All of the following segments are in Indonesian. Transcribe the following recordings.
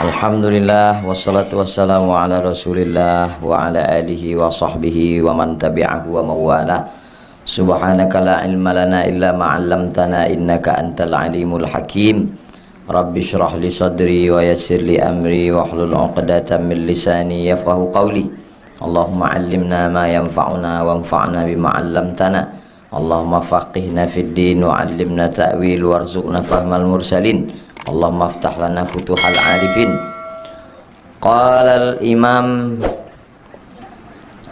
Alhamdulillah wassalatu wassalamu ala rasulillah wa ala alihi wa sahbihi wa man tabi'ahu wa mawala. Subhanaka la ilma lana illa ma'allamtana innaka antal alimul hakim. Rabbi syrah li sadri wa yassir li amri wa hlul 'uqdatam min lisani yafqahu qawli. Allahumma 'allimna ma yanfa'una wanfa'na bima 'allamtana. Allahumma faqihna fid din wa 'allimna ta'wil warzuqna fahmal mursalin. Allahumma aftah lana futuhal arifin. Qala al-imam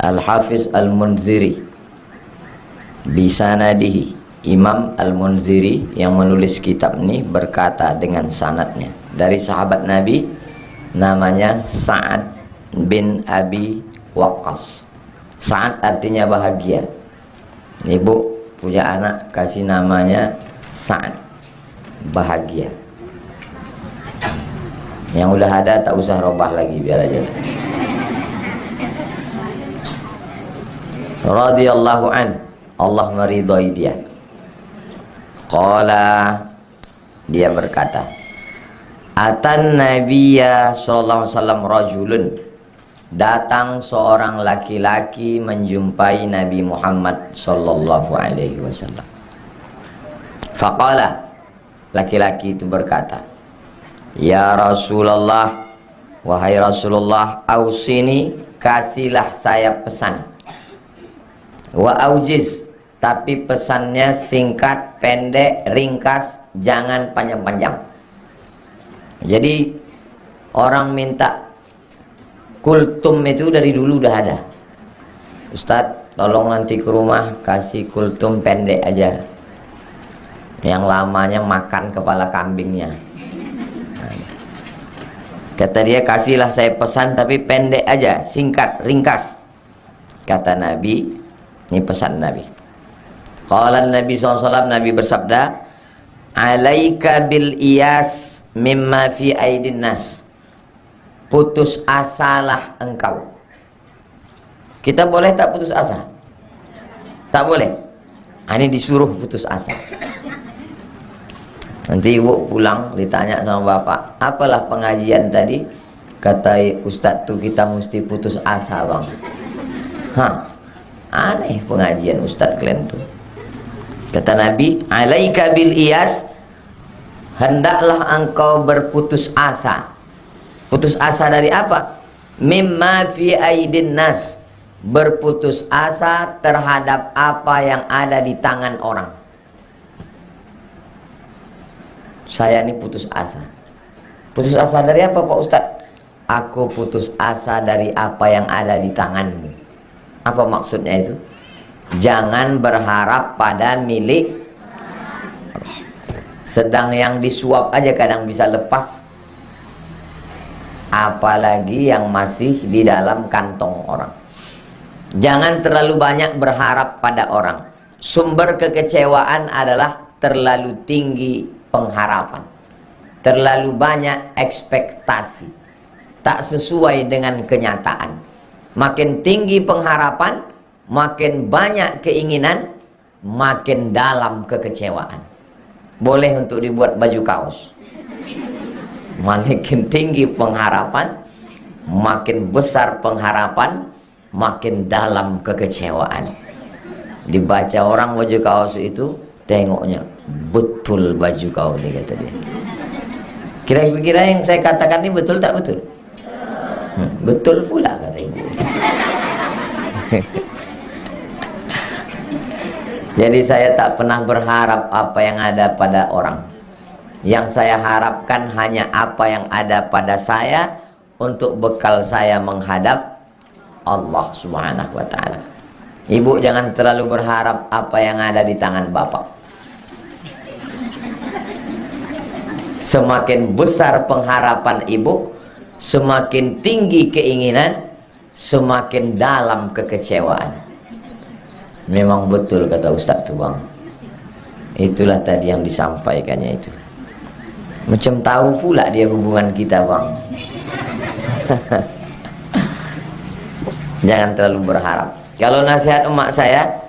al-hafiz al-Munziri bisanadihi. Imam al-Munziri yang menulis kitab ini berkata dengan sanadnya dari sahabat Nabi namanya Sa'ad bin Abi Waqqas. Sa'ad artinya bahagia. Ibu punya anak kasih namanya Sa'ad, bahagia. Yang udah ada tak usah robah lagi, biar aja. Radhiyallahu an, Allah meridhai dia. Qala, dia berkata, atan nabiyya sallallahu alaihi wasallam rajulun, datang seorang laki-laki menjumpai Nabi Muhammad sallallahu alaihi wasallam. Faqala, laki-laki itu berkata, ya Rasulullah, wahai Rasulullah, ausini, kasihlah saya pesan. Wa aujiz, tapi pesannya singkat, pendek, ringkas, jangan panjang-panjang. Jadi orang minta kultum itu dari dulu udah ada. Ustadz, tolong nanti ke rumah kasih kultum pendek aja. Yang lamanya makan kepala kambingnya. Kata dia, kasihlah saya pesan tapi pendek aja, singkat, ringkas. Kata Nabi, ini pesan Nabi. Qala Nabi SAW, Nabi bersabda, alaika bil iyas mimma fi aidin nas. Putus asalah engkau. Kita boleh tak putus asa? Tak boleh. Ini disuruh putus asa. Nanti ibu pulang ditanya sama bapak, apalah pengajian tadi? Kata ustadz tuh kita mesti putus asa bang. Hah, aneh pengajian ustadz kalian tuh. Kata Nabi, alaika bil iyas, hendaklah engkau berputus asa. Putus asa dari apa? Mimma fi aidin nas, berputus asa terhadap apa yang ada di tangan orang. Saya ini putus asa. Putus asa dari apa Pak Ustadz? Aku putus asa dari apa yang ada di tanganmu. Apa maksudnya itu? Jangan berharap pada milik. Sedang yang disuap aja kadang bisa lepas, apalagi yang masih di dalam kantong orang. Jangan terlalu banyak berharap pada orang. Sumber kekecewaan adalah terlalu tinggi pengharapan, terlalu banyak ekspektasi, tak sesuai dengan kenyataan. Makin tinggi pengharapan, makin banyak keinginan, makin dalam kekecewaan. Boleh untuk dibuat baju kaos. Makin tinggi pengharapan, makin besar pengharapan, makin dalam kekecewaan. Dibaca orang baju kaos itu, tengoknya betul baju kau nih, kata dia. Kira-kira yang saya katakan ini betul tak betul? Betul pula, kata ibu. Jadi saya tak pernah berharap apa yang ada pada orang. Yang saya harapkan hanya apa yang ada pada saya untuk bekal saya menghadap Allah Subhanahu wa ta'ala. Ibu jangan terlalu berharap apa yang ada di tangan bapak. Semakin besar pengharapan ibu, semakin tinggi keinginan, semakin dalam kekecewaan. Memang betul kata Ustadz tuh bang. Itulah tadi yang disampaikannya itu. Macam tahu pula dia hubungan kita bang. Jangan terlalu berharap. Kalau nasihat emak saya,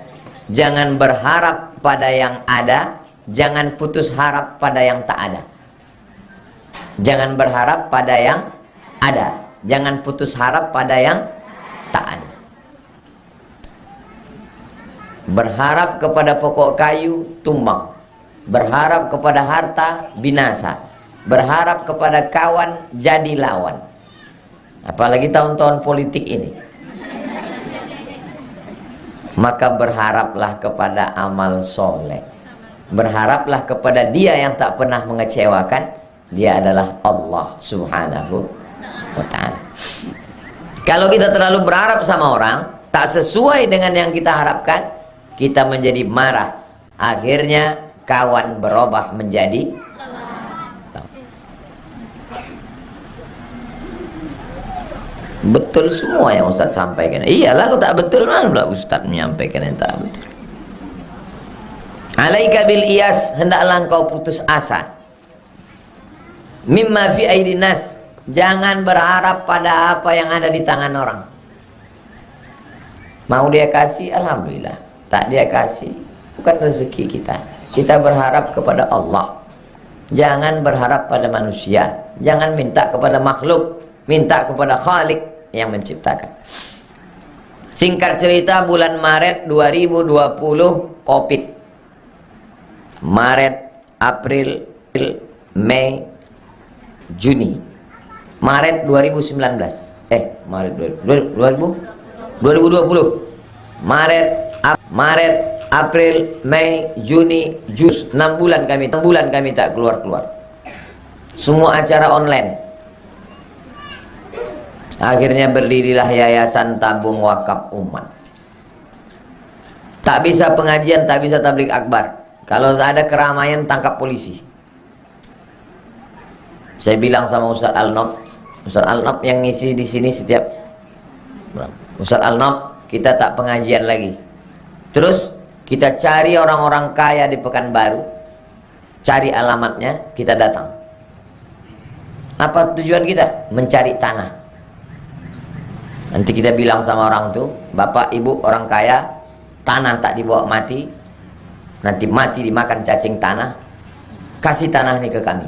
jangan berharap pada yang ada, jangan putus harap pada yang tak ada. Jangan berharap pada yang ada. Jangan putus harap pada yang tak ada. Berharap kepada pokok kayu tumbang. Berharap kepada harta binasa. Berharap kepada kawan jadi lawan. Apalagi tahun-tahun politik ini. Maka berharaplah kepada amal soleh. Berharaplah kepada Dia yang tak pernah mengecewakan. Dia adalah Allah Subhanahu wa ta'ala. Kalau kita terlalu berharap sama orang, tak sesuai dengan yang kita harapkan, kita menjadi marah. Akhirnya kawan berubah menjadi betul semua yang Ustaz sampaikan. Iyalah, aku tak betul, mana pula Ustaz menyampaikan yang tak betul. Alaika bil iyas, hendaklah engkau putus asa. Mimma fi aidinas, jangan berharap pada apa yang ada di tangan orang. Mau dia kasih, alhamdulillah. Tak dia kasih, bukan rezeki kita. Kita berharap kepada Allah. Jangan berharap pada manusia. Jangan minta kepada makhluk, minta kepada Khalik yang menciptakan. Singkat cerita, bulan Maret 2020 Covid. Maret, April, Mei, Juni. Maret 2019. Maret 2020. Maret, April, Mei, Juni, 6 bulan kami tak keluar-keluar. Semua acara online. Akhirnya berdirilah Yayasan Tabung Wakaf Umat. Tak bisa pengajian, tak bisa tablik akbar. Kalau ada keramaian, tangkap polisi. Saya bilang sama Ustaz Al-Nob yang ngisi di sini setiap Ustaz Al-Nob, kita tak pengajian lagi. Terus kita cari orang-orang kaya di Pekanbaru, cari alamatnya, kita datang. Apa tujuan kita? Mencari tanah. Nanti kita bilang sama orang tuh, bapak ibu orang kaya, tanah tak dibawa mati, nanti mati dimakan cacing tanah, kasih tanah ini ke kami.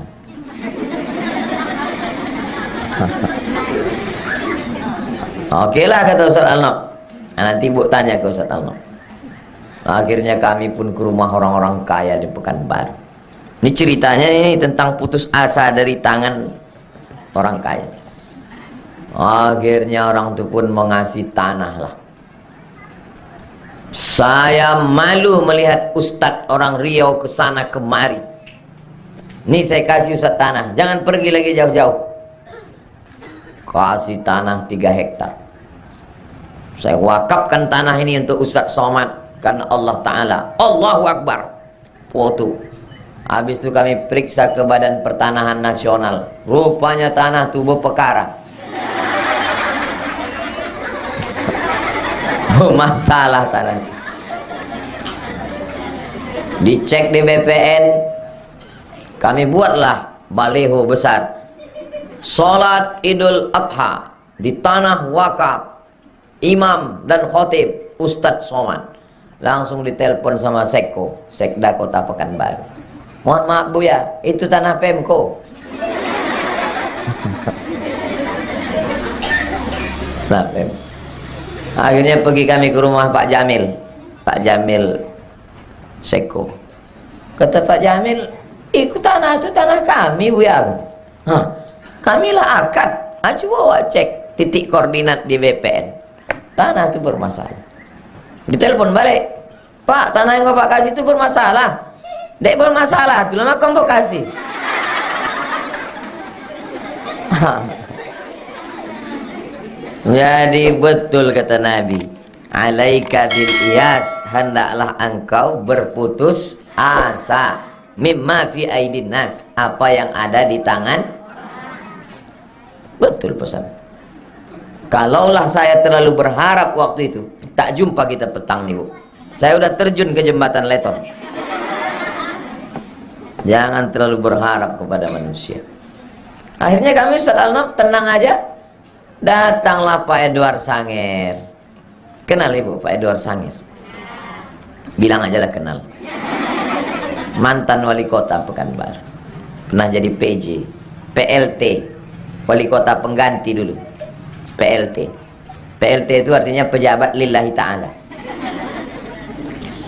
Oke lah, kata Ustaz Al-Nob. Nanti ibu tanya ke Ustaz Al-Nob. Akhirnya kami pun ke rumah orang-orang kaya di Pekanbaru. Ini ceritanya ini tentang putus asa dari tangan orang kaya. Akhirnya orang itu pun mengasih tanah lah. Saya malu melihat Ustadz orang Riau kesana kemari. Ini saya kasih Ustadz tanah, jangan pergi lagi jauh-jauh. Kasih tanah 3 hektar. Saya wakafkan tanah ini untuk Ustadz Somad karena Allah Ta'ala. Allahu Akbar. Foto. Habis itu kami periksa ke Badan Pertanahan Nasional. Rupanya tanah tubuh perkara. Masalah tanah. Dicek di BPN, kami buatlah baliho besar. Salat Idul Adha di tanah wakaf, imam dan khotib Ustadz Somad. Langsung ditelepon sama Sekda Kota Pekanbaru. Mohon maaf Bu ya, itu tanah Pemko. Nah, akhirnya pergi kami ke rumah Pak Jamil Seko. Kata Pak Jamil, ikut tanah itu tanah kami Bu ya. Hah, kamilah akad. Coba cek titik koordinat di BPN. Tanah itu bermasalah. Ditelepon balik, Pak, tanah yang Bapak kasih itu bermasalah. Dek bermasalah, itu lama kamu kasih. Jadi betul kata Nabi, alaika bil iyas, hendaklah engkau berputus asa. Mimma fi aidin nas, apa yang ada di tangan. Betul pesan. Kalaulah saya terlalu berharap waktu itu, tak jumpa kita petang nih Bu. Saya udah terjun ke jembatan Leton. Jangan terlalu berharap kepada manusia. Akhirnya kami Ustaz Al-Nob tenang aja. Datanglah Pak Edward Sanger. Kenal Ibu Pak Edward Sanger? Bilang aja lah kenal. Mantan wali kota Pekanbaru. Pernah jadi PJ. PLT, wali kota pengganti dulu. PLT. PLT itu artinya pejabat lillahi ta'ala.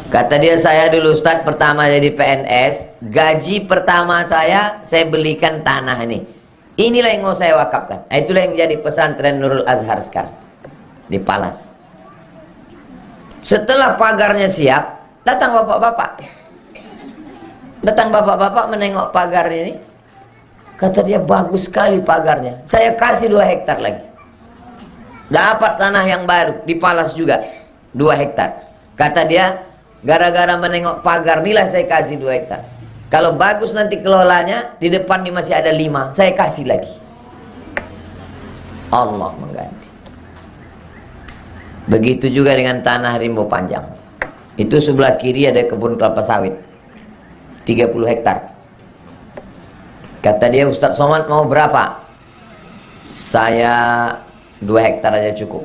Kata dia, saya dulu Ustadz pertama jadi PNS, gaji pertama saya belikan tanah ini. Inilah yang mau saya wakafkan. Itulah yang jadi pesantren Nurul Azhar sekarang di Palas. Setelah pagarnya siap, datang bapak-bapak. Datang bapak-bapak menengok pagar ini. Kata dia, bagus sekali pagarnya. Saya kasih 2 hektar lagi. Dapat tanah yang baru di Palas juga, 2 hektar. Kata dia, gara-gara menengok pagar nilai saya kasih 2 hektar. Kalau bagus nanti kelolanya, di depan ini masih ada 5, saya kasih lagi. Allah mengganti. Begitu juga dengan tanah Rimbo Panjang. Itu sebelah kiri ada kebun kelapa sawit, 30 hektar. Kata dia, Ustadz Somad mau berapa? Saya 2 hektar aja cukup.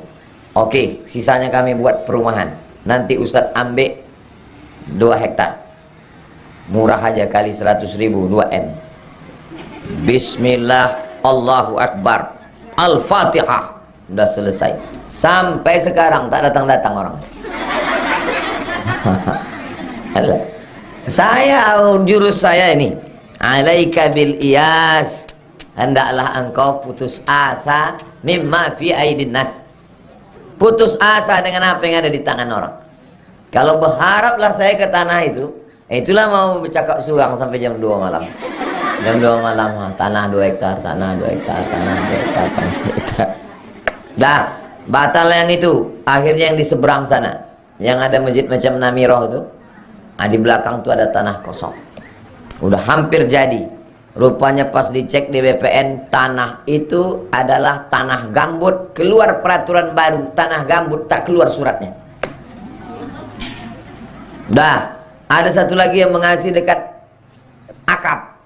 Oke, sisanya kami buat perumahan. Nanti Ustadz ambil 2 hektar. Murah aja, kali 100.000, 2 M. Bismillah, Allahu Akbar, Al-Fatihah. Udah selesai. Sampai sekarang tak datang-datang orang. Saya, jurus saya ini, alaika bil iyas, hendaklah engkau putus asa mimma fi aidin nas. Putus asa dengan apa yang ada di tangan orang. Kalau berharaplah saya ke tanah itu, itulah mau bercakap suang sampai jam 2 malam. Jam 2 malam, tanah 2 hektar, tanah 2 hektar, tanah 2 hektar, tanah 2 hektar. Dah, batal yang itu. Akhirnya yang di seberang sana, yang ada masjid macam Namiroh itu, di belakang tuh ada tanah kosong. Udah hampir jadi. Rupanya pas dicek di BPN, tanah itu adalah tanah gambut. Keluar peraturan baru, tanah gambut tak keluar suratnya. Dah, ada satu lagi yang mengasih dekat akap.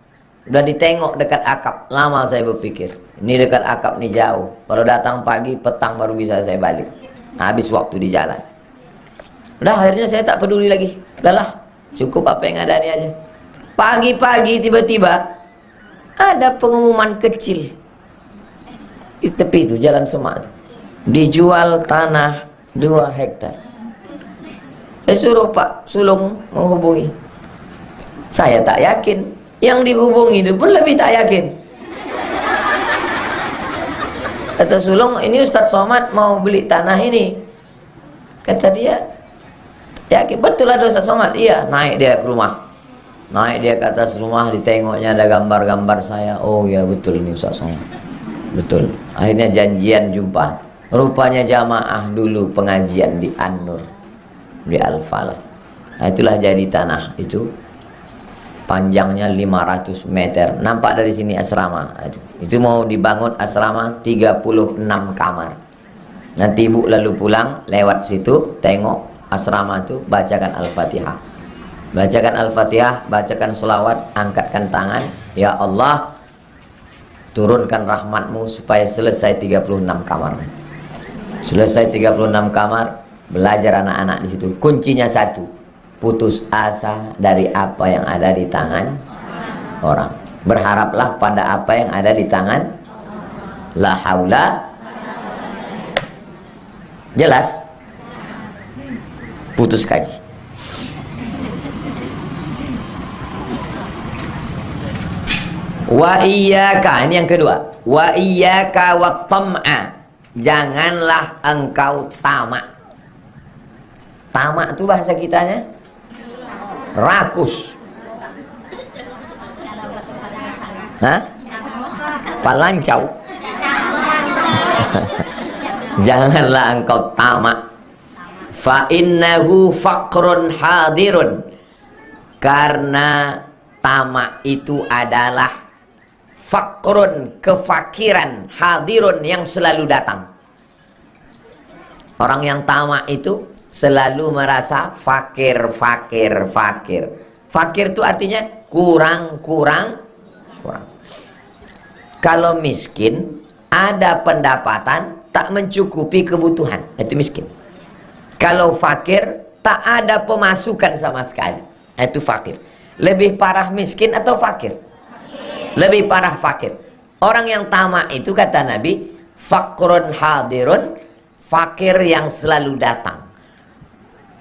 Udah ditengok dekat akap. Lama saya berpikir, ini dekat akap nih jauh. Kalau datang pagi, petang baru bisa saya balik. Habis waktu di jalan. Udah, akhirnya saya tak peduli lagi. Udahlah, cukup apa yang ada ini aja. Pagi-pagi tiba-tiba ada pengumuman kecil di tepi itu, Jalan Semak itu. Dijual tanah 2 hektar. Saya suruh Pak Sulung menghubungi. Saya tak yakin. Yang dihubungi itu pun lebih tak yakin. Kata Sulung, ini Ustadz Somad mau beli tanah ini. Kata dia, yakin betul ada Ustadz Somad? Iya. Naik dia ke rumah. Naik dia ke atas rumah, ditengoknya ada gambar-gambar saya. Oh ya betul, ini Ustadz Somad. Betul. Akhirnya janjian jumpa. Rupanya jamaah dulu pengajian di An-Nur, di Al-Falah. Nah, itulah jadi tanah itu. Panjangnya 500 meter. Nampak dari sini asrama. Itu mau dibangun asrama 36 kamar. Nanti ibu lalu pulang lewat situ, tengok asrama itu, bacakan Al-Fatihah. Bacakan Al-Fatihah, bacakan selawat, angkatkan tangan. Ya Allah, turunkan rahmatmu supaya selesai 36 kamar. Selesai 36 kamar, belajar anak-anak di situ. Kuncinya satu, putus asa dari apa yang ada di tangan orang. Berharaplah pada apa yang ada di tangan. La haula. Jelas? Putus kaji. Wa iyyaka, ini yang kedua. Wa iyyaka wa tam'a. Janganlah engkau tamak. Tamak itu bahasa kitanya rakus. Hah? Palancau. Janganlah engkau tamak. Fa innahu faqrun hadirun. Karena tamak itu adalah faqrun, kefakiran, hadirun yang selalu datang. Orang yang tamak itu selalu merasa fakir, fakir, fakir. Fakir itu artinya kurang, kurang, kurang. Kalau miskin, ada pendapatan tak mencukupi kebutuhan, itu miskin. Kalau fakir, tak ada pemasukan sama sekali, itu fakir. Lebih parah miskin atau fakir? Lebih parah fakir. Orang yang tamak itu kata Nabi, fakrun hadirun, fakir yang selalu datang.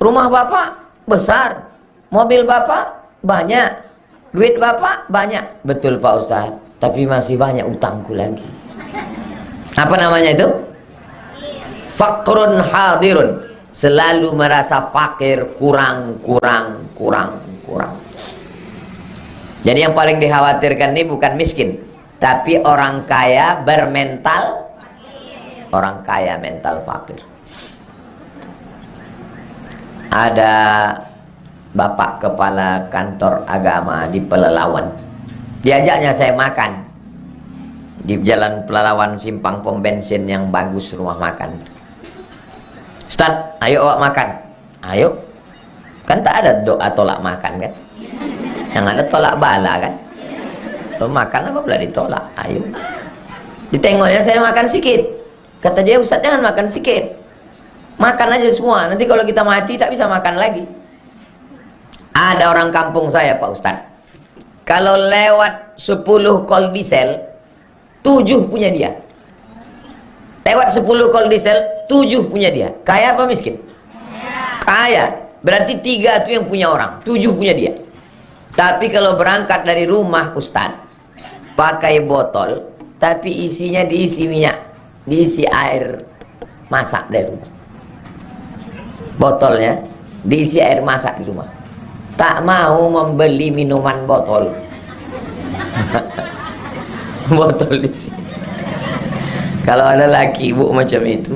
Rumah bapak besar, mobil bapak banyak, duit bapak banyak. Betul Pak Ustaz, tapi masih banyak utangku lagi. Apa namanya itu? Fakrun hadirun, selalu merasa fakir, kurang. Jadi yang paling dikhawatirkan ini bukan miskin, tapi orang kaya bermental, orang kaya mental fakir. Ada bapak kepala kantor agama di Pelalawan, diajaknya saya makan di jalan Pelalawan, simpang pom bensin yang bagus rumah makan. Ustaz, ayo awak makan. Ayo. Kan tak ada doa tolak makan kan? Yang ada tolak bala kan? Lo makan apa pula ditolak? Ayo. Ditengoknya saya makan sikit. Kata dia, Ustaz jangan makan sikit. Makan aja semua. Nanti kalau kita mati tak bisa makan lagi. Ada orang kampung saya Pak Ustaz, kalau lewat 10 kol diesel, 7 punya dia. Lewat 10 kol diesel, 7 punya dia. Kaya apa miskin? Kaya. Berarti 3 itu yang punya orang, 7 punya dia. Tapi kalau berangkat dari rumah Ustaz, pakai botol, tapi isinya diisi minyak, diisi air masak dari rumah. Botolnya diisi air masak di rumah. Tak mau membeli minuman botol. Botol diisi. Kalau ada laki ibu macam itu,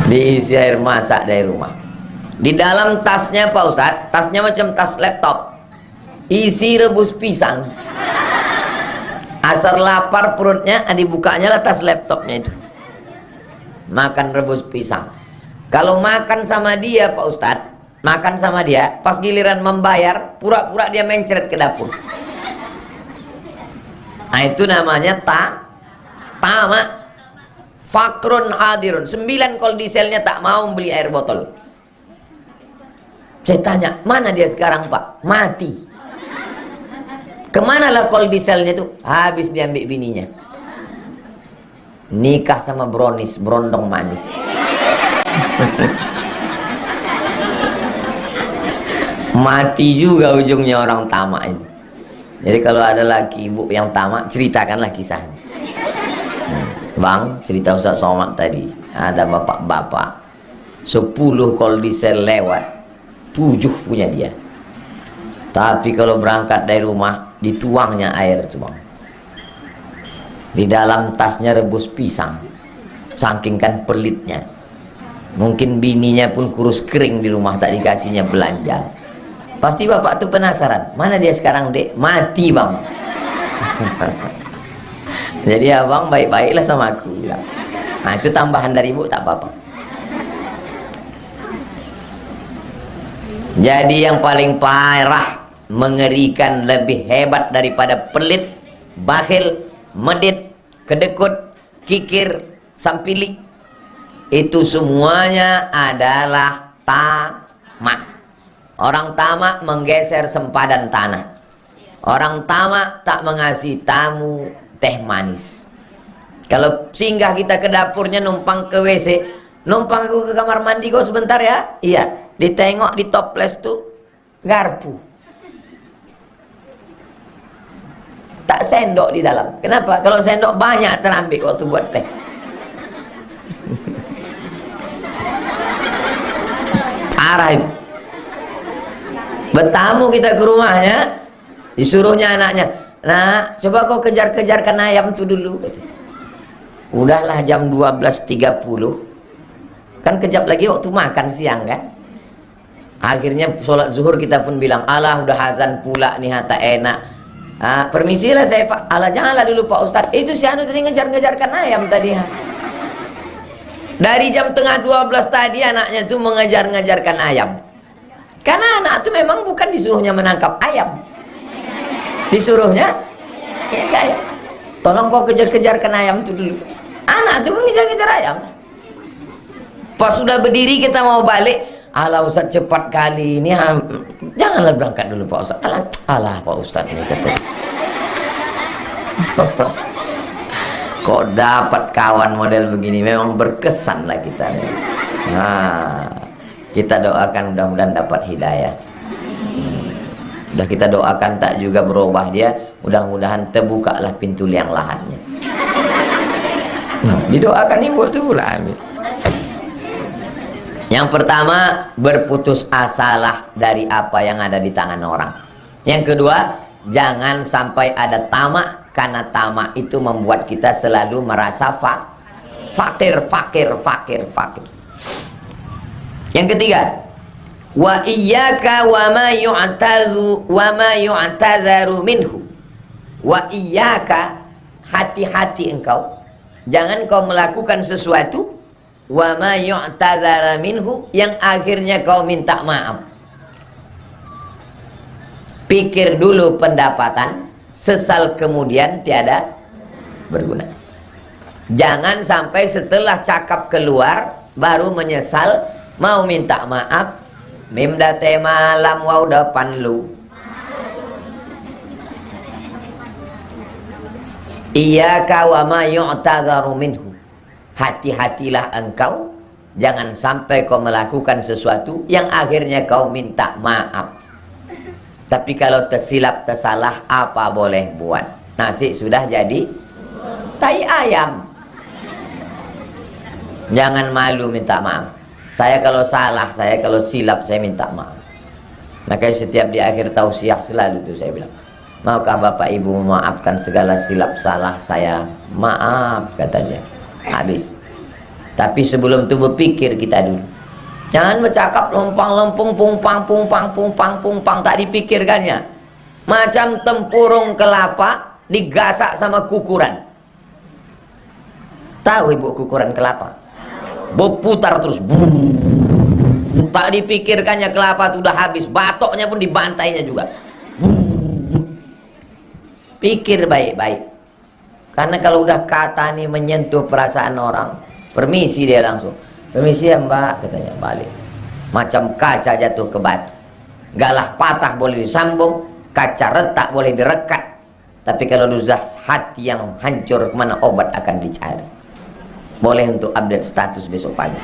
diisi air masak dari rumah. Di dalam tasnya Pak Ustaz, tasnya macam tas laptop, isi rebus pisang. Asar lapar perutnya, dibukanya lah tas laptopnya itu, makan rebus pisang. Kalau makan sama dia Pak Ustaz, makan sama dia, pas giliran membayar, pura-pura dia mencret ke dapur. Nah itu namanya tamak. Fakrun hadirun, 9 kol dieselnya tak mau beli air botol. Saya tanya, mana dia sekarang Pak? Mati. Kemana lah kol dieselnya itu? Habis diambil bininya. Nikah sama brownies, berondong manis. Mati juga ujungnya orang tamak ini. Jadi kalau ada laki ibu yang tamak, ceritakanlah kisahnya. Bang, cerita Ustaz Somad tadi, ada bapak-bapak 10 kol diesel lewat, 7 punya dia. Tapi kalau berangkat dari rumah, dituangnya air itu bang. Di dalam tasnya rebus pisang, saking kan pelitnya. Mungkin bininya pun kurus kering di rumah, tak dikasihnya belanja. Pasti bapak tuh penasaran, mana dia sekarang dek? Mati bang. Jadi abang baik-baiklah sama aku. Nah itu tambahan dari ibu, tak apa-apa. Jadi yang paling parah, mengerikan, lebih hebat daripada pelit, bakhil, medit, kedekut, kikir, sampili, itu semuanya adalah tamak. Orang tamak menggeser sempadan tanah. Orang tamak tak mengasihi tamu teh manis. Kalau singgah kita ke dapurnya, numpang ke WC, numpang aku ke kamar mandi kok sebentar ya. Iya, ditengok di toples tuh garpu, tak sendok di dalam. Kenapa? Kalau sendok banyak terambil waktu buat teh. Parah itu. Bertamu kita ke rumahnya, disuruhnya anaknya, nah coba kau kejar-kejarkan ayam tuh dulu. Udahlah jam 12.30, kan kejap lagi waktu makan siang kan. Akhirnya sholat zuhur kita pun bilang, alah udah azan pula nih, tak enak. Permisilah saya Pak. Alah janganlah dulu Pak Ustadz, itu si anu tadi ngejar-ngejarkan ayam tadi. Dari jam tengah 12 tadi anaknya tuh mengejar-ngejarkan ayam. Karena anak itu memang bukan disuruhnya menangkap ayam, disuruhnya ya kayak, tolong kau kejar-kejarkan ayam itu dulu. Anak itu kan ngejar-ngejar ayam. Pas sudah berdiri kita mau balik, alah Ustaz cepat kali ini, janganlah berangkat dulu Pak Ustaz. Alah Pak Ustaz ini kata. Kok dapat kawan model begini, memang berkesan lah kita. Nah, kita doakan mudah-mudahan dapat hidayah. Udah kita doakan tak juga berubah dia, mudah-mudahan terbukalah pintu liang lahatnya. Didoakan ibu tuh pula. Yang pertama, berputus asalah dari apa yang ada di tangan orang. Yang kedua, jangan sampai ada tamak, karena tamak itu membuat kita selalu merasa fakir. Yang ketiga, wa iyyaka wa ma yu'tadzaru minhu. Wa iyyaka, hati-hati engkau, jangan kau melakukan sesuatu wa ma yu'tadzara minhu, yang akhirnya kau minta maaf. Pikir dulu pendapatan, sesal kemudian tiada berguna. Jangan sampai setelah cakap keluar baru menyesal, mau minta maaf, mimda teh malam wau depan lu. Iyyaka wa ma yu'tadzaru minhu. Hati-hatilah engkau, jangan sampai kau melakukan sesuatu yang akhirnya kau minta maaf. Tapi kalau tersilap tersalah, apa boleh buat? Nasi sudah jadi tai ayam. Jangan malu minta maaf. Saya kalau salah, saya kalau silap, saya minta maaf. Makanya setiap di akhir tausiah selalu itu saya bilang, maukah Bapak Ibu memaafkan segala silap salah saya? Maaf, katanya. Habis. Tapi sebelum itu berpikir kita dulu. Jangan bercakap lempang-lempung, pungpang, tak dipikirkannya. Macam tempurung kelapa digasak sama kukuran. Tahu ibu kukuran kelapa? Berputar terus. Tak dipikirkannya, kelapa itu udah habis. Batoknya pun dibantainya juga. Pikir baik-baik. Karena kalau udah kata nih menyentuh perasaan orang, permisi dia langsung. Permisi ya mbak, katanya, balik. Macam kaca jatuh ke batu. Galah patah boleh disambung, kaca retak boleh direkat. Tapi kalau sudah hati yang hancur, kemana obat akan dicari. Boleh untuk update status besok pagi.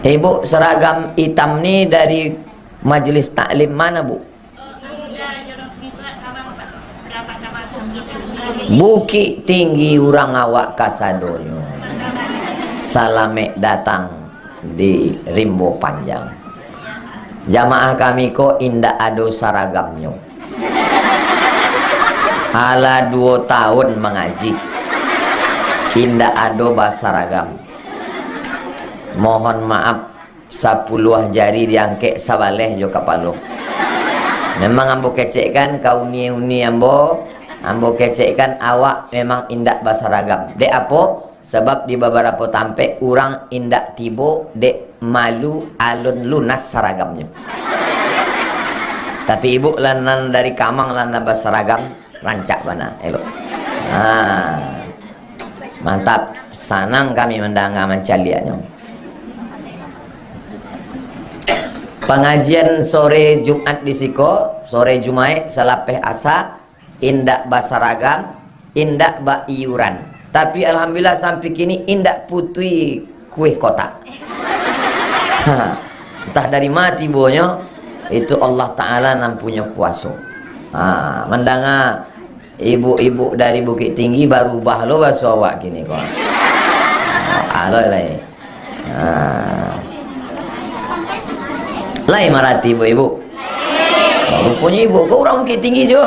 Ibu, seragam hitam nih dari majelis taklim mana bu? Bukit Tinggi Urang Awak Kasadono. Salame datang di Rimbo Panjang. Jamaah kami ko indah ado saragamnya. Ala 2 tahun mengaji, indah ado basaragam. Mohon maaf, 10 jari diangkek sabaleh jo kapalo. Memang ambo kecekkan kau uni ambo kecekkan awak memang indak basaragam. Dek apa? Sebab di beberapa tampe orang indak tibo dek malu alun lunas saragamnya. Tapi ibu lanan dari Kamang lanan basaragam rancak mana elok. Mantap, sanang kami mendengar mencaliannya. Pengajian sore Jumat di Siko, sore Jumat salapeh asa, indak basaragam, indak ba iuran. Tapi alhamdulillah sampai kini indak putui kue kotak. Entah dari mati bonyo, itu Allah Ta'ala nam punya kuasa. Mendengar ibu-ibu dari Bukit Tinggi baru bahlo baso awak gini kok. Aloi. Lai marati ibu-ibu. Rupanya ibu kau orang Bukit Tinggi jo.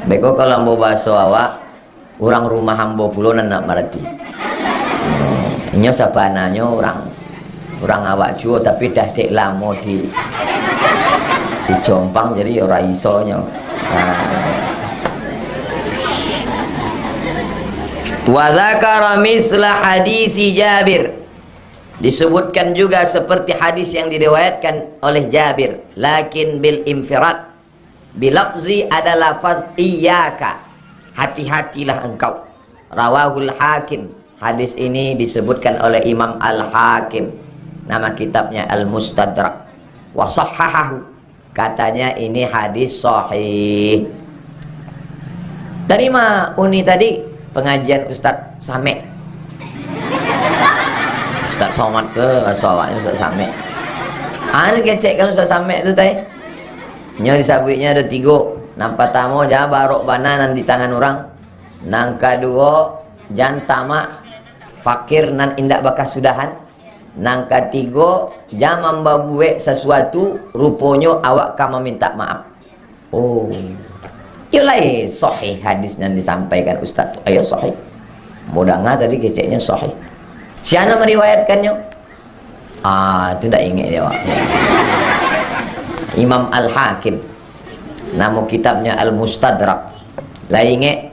Beko kalau ambo baso awak, orang rumah ambo pulau nak marati. Inyo sabananya orang awak juo tapi dah dek lamo di Jombang jadi ora isonya. Wa dzakara misla hadisi Jabir. Disebutkan juga seperti hadis yang diriwayatkan oleh Jabir, lakin bil infirad. Bilafzi ada lafaz iyyaka, hati-hatilah engkau. Rawahul Hakim, Hadis ini disebutkan oleh Imam Al-Hakim. Nama kitabnya Al-Mustadrak. Wa sahhahahu. Katanya ini hadis sahih. Dari mana Uni tadi? Pengajian Ustaz Samek. Ustaz Somad ke asawaknya Ustaz Samek. Anu kecek kan Ustaz Samek tu tadi. Nyo disabutnya ada 3. Nampak tamu jangan barok bananan di tangan orang. Nang kedua jangan tamak fakir nan indak bakas sudahan. Nang ketiga jangan membuat sesuatu rupanya awak kamu minta maaf. Oh, itulah sahih hadis yang disampaikan Ustaz. Ayo sahih. Mudah nggak tadi keceknya sahih. Siapa meriwayatkannya? Itu tidak ingat dia. Imam Al-Hakim. Nama kitabnya Al-Mustadrak. Lah ingat?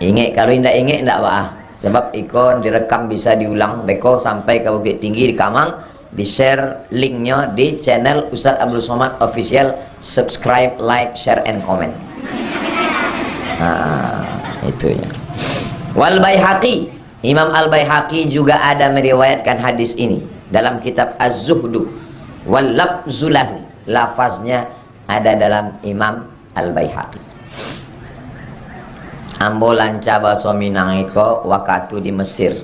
Ingat, kalau tidak ingat tidak apa. Sebab ikon direkam bisa diulang. Beko sampai ke Bukit Tinggi di Kamang. Di share linknya di channel Ustaz Abdul Somad Official. Subscribe, like, share, and comment. Itunya. Wal Baihaqi. Imam Al-Baihaqi juga ada meriwayatkan hadis ini dalam kitab Az-Zuhdu. Wal labzulahu. Lafaznya ada dalam Imam Al-Baihaqi. Ambo lanca bahasa Minang iko waktu di Mesir.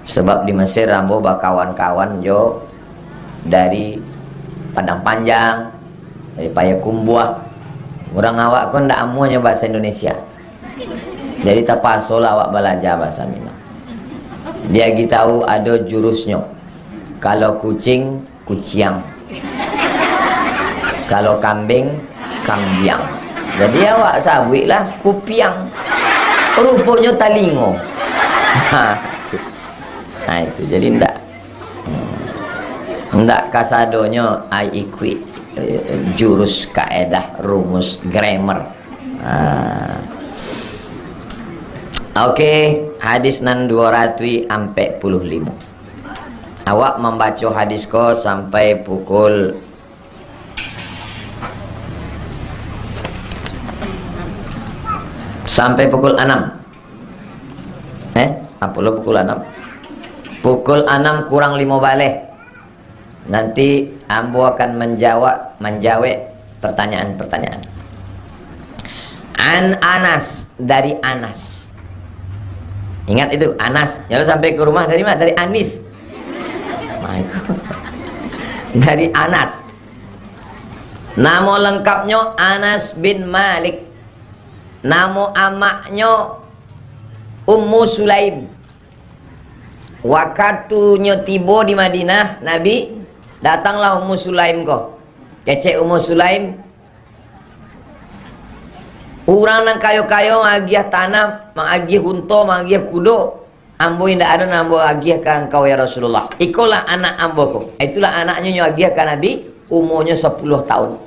Sebab di Mesir ambo bakawan-kawan jo dari Padang Panjang, dari Payakumbuh. Orang awak kon ndak amunya bahasa Indonesia. Jadi terpaksa awak belajar bahasa Minang. Dia tahu ada jurusnya. Kalau kucing, kuciang. Kalau kambing, kambiang. Jadi awak sabit lah kupiang. Rupanya talingo. Itu jadi ndak kasadonya I equate jurus kaedah rumus grammar. Oke, hadis nan 245. Awak membaca hadis ko sampai pukul sampai pukul 6. Apolo pukul 6. Pukul 6 kurang 5 balik. Nanti ambo akan menjawab pertanyaan-pertanyaan. An Anas, dari Anas. Ingat itu Anas. Jangan sampai ke rumah dari mana? Dari Anis. Dari Anas. Nama lengkapnya Anas bin Malik. Nama amaknya Ummu Sulaim. Waktunya tiba di Madinah, Nabi datanglah Ummu Sulaim kok. Kecek Ummu Sulaim. Orang nang kayo-kayo magiah tanah, magiah hunto, magiah kudo. Ambo indah ada nambo agiah ke engkau ya Rasulullah. Ikolah anak ambo ko. Itulah anaknya nyagiah ke Nabi, umurnya 10 tahun.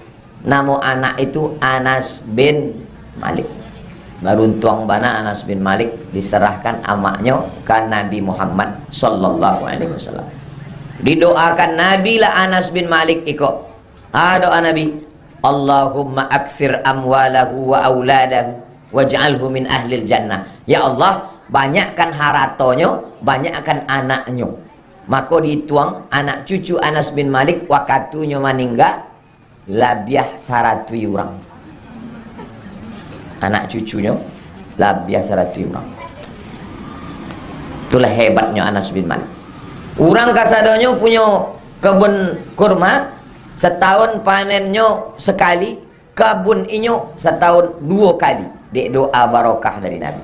Nama anak itu Anas bin Malik. Baru tuang bana Anas bin Malik diserahkan amaknya ke Nabi Muhammad sallallahu alaihi wasallam. Didoakan Nabi lah Anas bin Malik iko. Doa Nabi, Allahumma aksir amwalahu wa auladahu waj'alhu min ahlil jannah. Ya Allah, banyakkan haratonya, banyakkan anaknya. Maka dituang anak cucu Anas bin Malik waktunya meninggal labiah 100 orang. Anak cucunya labiah 100 orang. Itulah hebatnya Anas bin Malik. Orang kasadonyo punya kebun kurma, setahun panennya sekali, kebun inyo setahun 2 kali. Dek doa barokah dari Nabi.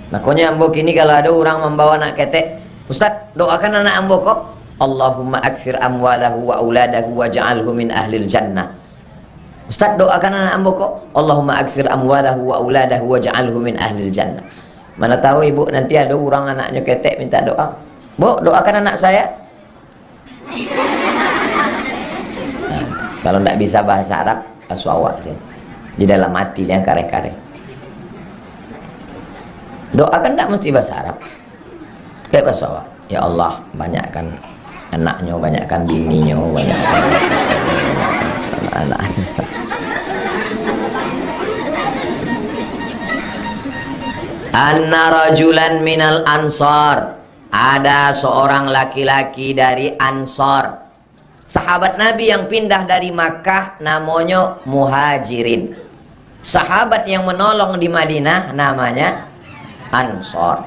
Makanya ambo kini kalau ada orang membawa anak ketek, Ustaz doakan anak ambo kok, Allahumma aksir amwalahu wa auladahu waj'alhu min ahlil jannah. Ustaz doakan anak ambo kok, Allahumma aksir amwalahu wa auladahu waj'alhu min ahlil jannah. Mana tahu ibu nanti ada orang anaknya ketek minta doa, Bu doakan anak saya. Nah, kalau tidak bisa bahasa Arab, aswawak sih di dalam hati yang kare-kare. Doakan tidak mesti bahasa Arab, kayak bahasa Arab. Ya Allah, banyakkan anaknya, banyakkan bininya, banyakkan anak-anaknya. Anna rajulan minal ansar, ada seorang laki-laki dari Ansor, sahabat Nabi yang pindah dari Makkah, namanya Muhajirin. Sahabat yang menolong di Madinah namanya Ansor.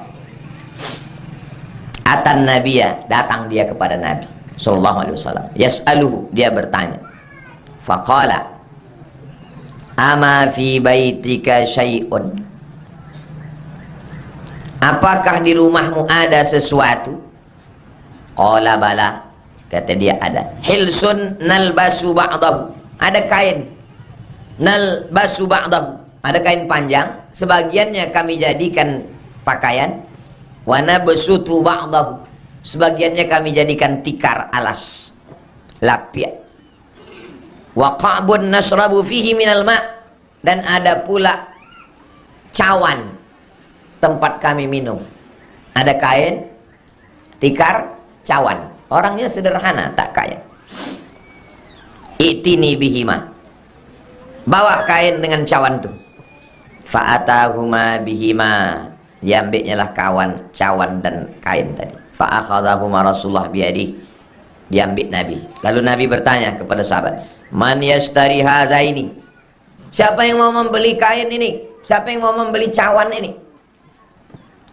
Atan Nabiya, datang dia kepada Nabi sallallahu alaihi wasallam. Yas'aluhu, dia bertanya. Faqala, ama fi baitika syai'un, apakah di rumahmu ada sesuatu? Qala bala, kata dia ada. Hilsun nalbasu ba'dahu, ada kain. Nalbasu ba'dahu, ada kain panjang, sebagiannya kami jadikan pakaian. Wa nabsutu ba'dahu, sebagiannya kami jadikan tikar, alas, lapiat. Wa qa'bun nasrabu fihi minal ma', dan ada pula cawan tempat kami minum. Ada kain, tikar, cawan. Orangnya sederhana, tak kaya. Itini bihima, bawa kain dengan cawan tu. Fa'atahuma bihima, diambilnya lah cawan dan kain tadi. Fa'akhadahuma Rasulullah biadi, diambil Nabi. Lalu Nabi bertanya kepada sahabat, man yashtari hazaini, siapa yang mau membeli kain ini? Siapa yang mau membeli cawan ini?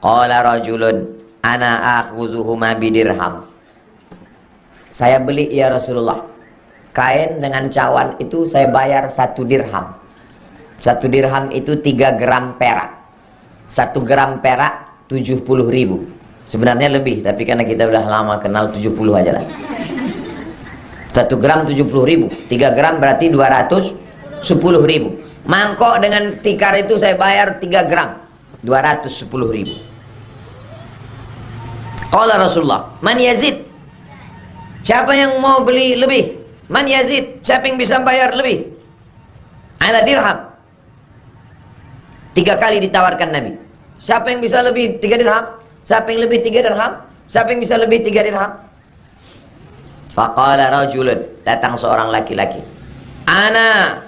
Qala rajulun ana akhuzuhuma bidirham, saya beli ya Rasulullah, kain dengan cawan itu saya bayar 1 dirham. 1 dirham itu 3 gram perak. 1 gram perak 70.000. Sebenarnya lebih, tapi karena kita udah lama kenal 70 aja lah. 1 gram 70.000, 3 gram berarti 210.000. Mangkok dengan tikar itu saya bayar 3 gram 210.000. Qala Rasulullah, man yazid, siapa yang mau beli lebih? Man yazid, siapa yang bisa bayar lebih? Ala dirham. 3 kali ditawarkan Nabi. Siapa yang bisa lebih 3 dirham? Siapa yang lebih 3 dirham? Siapa yang bisa lebih 3 dirham? Faqala rajulun, datang seorang laki-laki. Ana,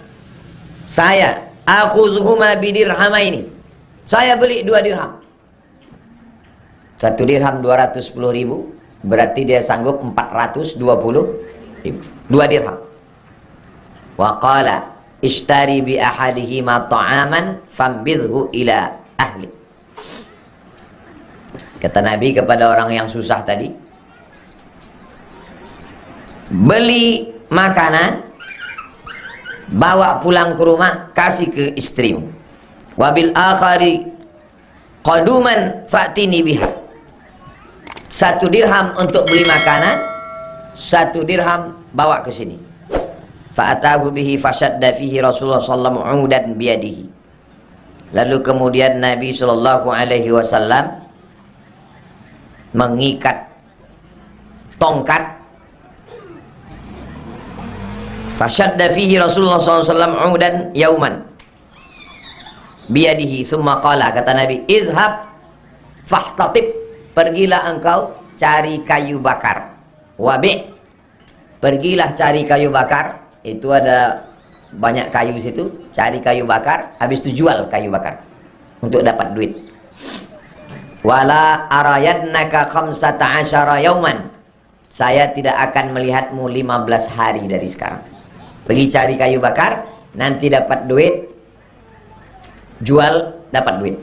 saya, akhuzuhuma bidirhamaini, saya beli 2 dirham. 1 dirham 210.000, berarti dia sanggup 420.000. 2 dirham. Wa qala ishtari bi ahadihima ta'aman fambidhu ila ahli. Kata Nabi kepada orang yang susah tadi, beli makanan, bawa pulang ke rumah, kasih ke istrimu. Wabil akhari qaduman fa'tini biha, 1 dirham untuk beli makanan, 1 dirham bawa ke sini. Fa'atahu bihi fashadda fihi Rasulullah sallallahu alaihi wasallam udan biyadihi. Lalu kemudian Nabi sallallahu alaihi wasallam mengikat tongkat. Fashadda fihi Rasulullah sallallahu alaihi wasallam udan yauman biyadihi, summa qala, kata Nabi, izhab fahtatib, pergilah engkau cari kayu bakar. Wabi', pergilah cari kayu bakar. Itu ada banyak kayu situ, cari kayu bakar, habis itu jual kayu bakar untuk dapat duit. Wala arayannaka 15 yauman, saya tidak akan melihatmu 15 hari dari sekarang. Pergi cari kayu bakar, nanti dapat duit, jual, dapat duit.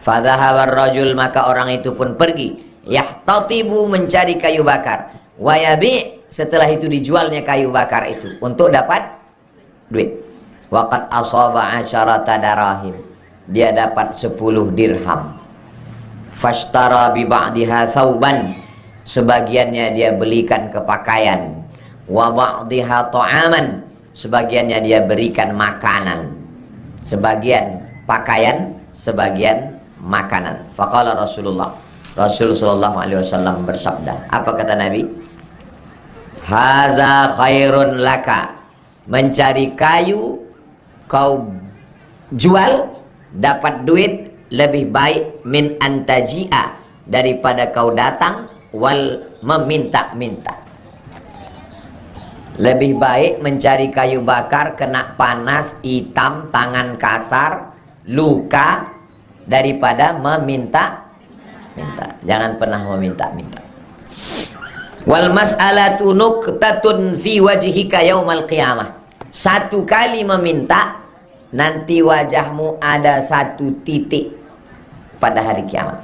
Fadhahabar rajul, maka orang itu pun pergi, yahtatibu, mencari kayu bakar, wayabi', setelah itu dijualnya kayu bakar itu untuk dapat duit. Waqad asaba 10 darahim, dia dapat 10 dirham. Fashtara bi ba'diha thawban, sebagiannya dia belikan ke pakaian. Wa ba'diha ta'aman, sebagiannya dia berikan makanan. Sebagian pakaian, sebagian makanan. Faqala Rasulullah, Rasul sallallahu alaihi wasallam bersabda, apa kata Nabi? Haza khairun laka, mencari kayu kau jual dapat duit lebih baik min antaji'a, daripada kau datang wal meminta-minta. Lebih baik mencari kayu bakar kena panas, hitam, tangan kasar, luka, daripada meminta. Jangan pernah meminta-minta. Wal mas'alatu nuqtatun fi wajhika yaumal qiyamah. Satu kali meminta, nanti wajahmu ada satu titik pada hari kiamat.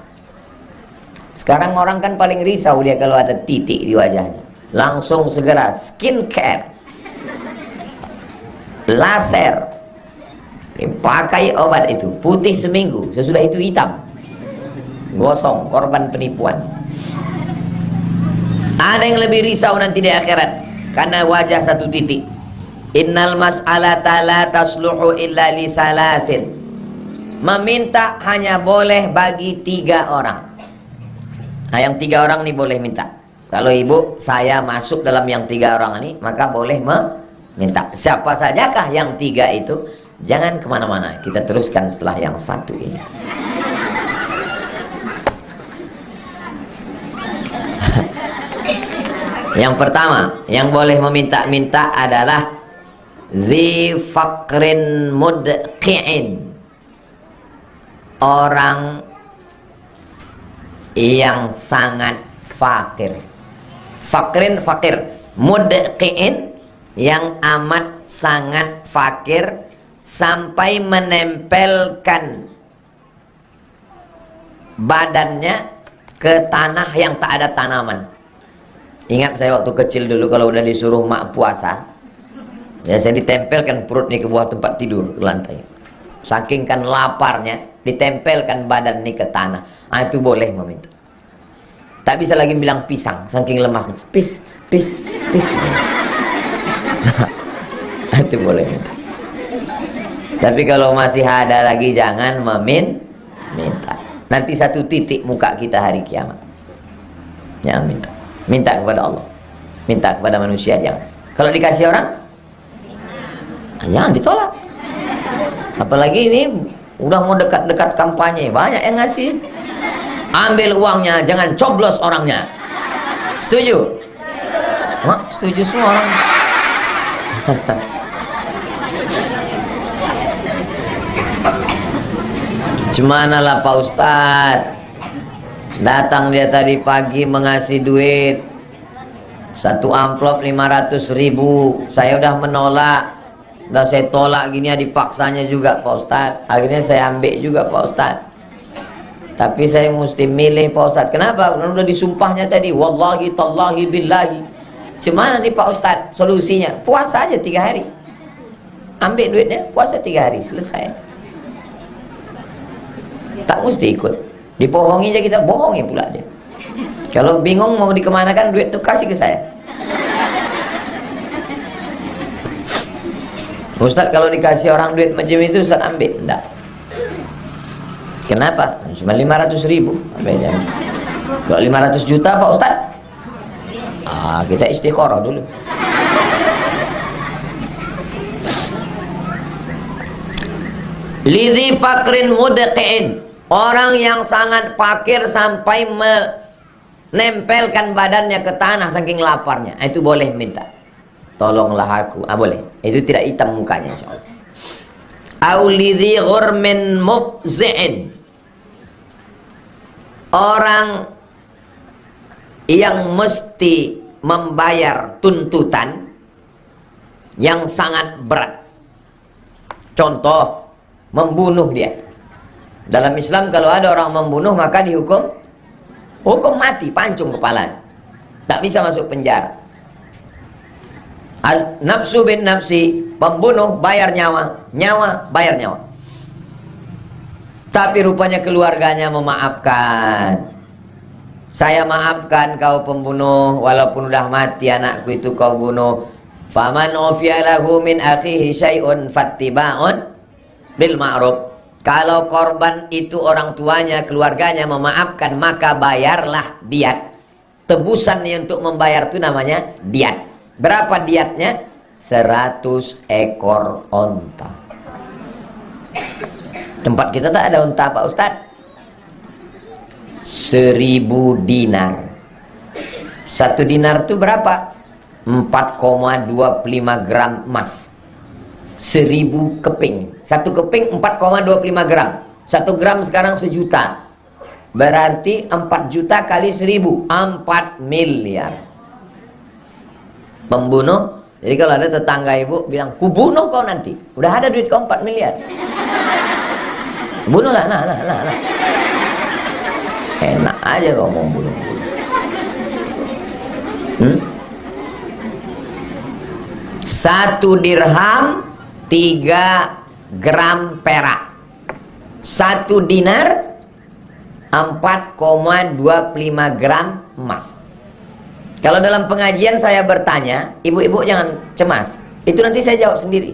Sekarang orang kan paling risau dia kalau ada titik di wajahnya. Langsung segera skincare, laser, pakai obat itu, putih seminggu, sesudah itu hitam, gosong, korban penipuan. Ada yang lebih risau nanti di akhirat karena wajah satu titik. Innal mas'alata la tasluhu illa li salasin. Meminta hanya boleh bagi 3 orang. Nah, yang 3 orang ini boleh minta. Kalau ibu, saya masuk dalam yang 3 orang ini, maka boleh meminta. Siapa sajakah yang 3 itu? Jangan kemana-mana, kita teruskan setelah yang 1 ini. Yang pertama, yang boleh meminta-minta adalah zi faqrin mudqi'in, orang yang sangat fakir. Fakrin, fakir. Mudqi'in, yang amat sangat fakir sampai menempelkan badannya ke tanah yang tak ada tanaman. Ingat saya waktu kecil dulu kalau udah disuruh mak puasa, ya saya ditempelkan perut nih ke bawah tempat tidur, ke lantai. Saking kan laparnya, ditempelkan badan nih ke tanah. Ah, itu boleh meminta. Tak bisa lagi bilang pisang, saking lemasnya. Pis. Itu boleh minta. Tapi kalau masih ada lagi, jangan meminta. Nanti satu titik muka kita hari kiamat. Jangan minta. Minta kepada Allah, minta kepada manusia jangan. Kalau dikasih orang, jangan ditolak. Apalagi ini udah mau dekat-dekat kampanye, banyak yang ngasih. Ambil uangnya, jangan coblos orangnya. Setuju? Mak, setuju semua orang. Gimana lah Pak Ustadz? Datang dia tadi pagi mengasih duit 1 amplop 500.000. Saya udah menolak. Udah saya tolak gini ya, dipaksanya juga Pak Ustadz. Akhirnya saya ambil juga Pak Ustadz. Tapi saya mesti milih Pak Ustadz. Kenapa? Karena udah disumpahnya tadi. Wallahi, tallahi, billahi. Gimana nih Pak Ustadz solusinya? Puasa aja 3 hari. Ambil duitnya, puasa 3 hari, selesai. Tak mesti ikut. Dibohongi aja kita, bohongi pula dia. Kalau bingung mau dikemanakan duit tuh, kasih ke saya. Ustadz kalau dikasih orang duit macam itu Ustadz ambil? Enggak. Kenapa? Cuma 500.000. Kalau 500 juta Pak Ustadz, kita istikharah dulu. Lidhi fakrin mudqi'in, orang yang sangat fakir sampai menempelkan badannya ke tanah saking laparnya, itu boleh minta. Tolonglah aku, boleh. Itu tidak hitam mukanya insyaallah. Au lidhi ghurmin mufzi'in, orang yang mesti membayar tuntutan yang sangat berat. Contoh, membunuh dia. Dalam Islam kalau ada orang membunuh maka dihukum mati, pancung kepala. Tak bisa masuk penjara. Nafsu bin nafsi, pembunuh bayar nyawa, nyawa bayar nyawa. Tapi rupanya keluarganya memaafkan. Saya maafkan kau pembunuh, walaupun udah mati anakku itu kau bunuh. Faman ufiya lahu min akhihi syai'un fattiba'un bil ma'ruf. Kalau korban itu orang tuanya, keluarganya memaafkan, maka bayarlah diat. Tebusannya untuk membayar itu namanya diat. Berapa diatnya? 100 ekor onta. Tempat kita tak ada onta Pak Ustadz. 1000 dinar. 1 dinar itu berapa? 4,25 gram emas. 1000 keping. 1 keping 4,25 gram. 1 gram sekarang 1 juta. Berarti 4 juta kali 1000, 4 miliar. Pembunuh. Jadi kalau ada tetangga ibu bilang, kubunuh kau nanti. Udah ada duit kau 4 miliar. Bunuhlah, nah. Enak aja kau mau bunuh. 1 dirham 3 gram perak. 1 dinar 4,25 gram emas. Kalau dalam pengajian saya bertanya, ibu-ibu jangan cemas. Itu nanti saya jawab sendiri.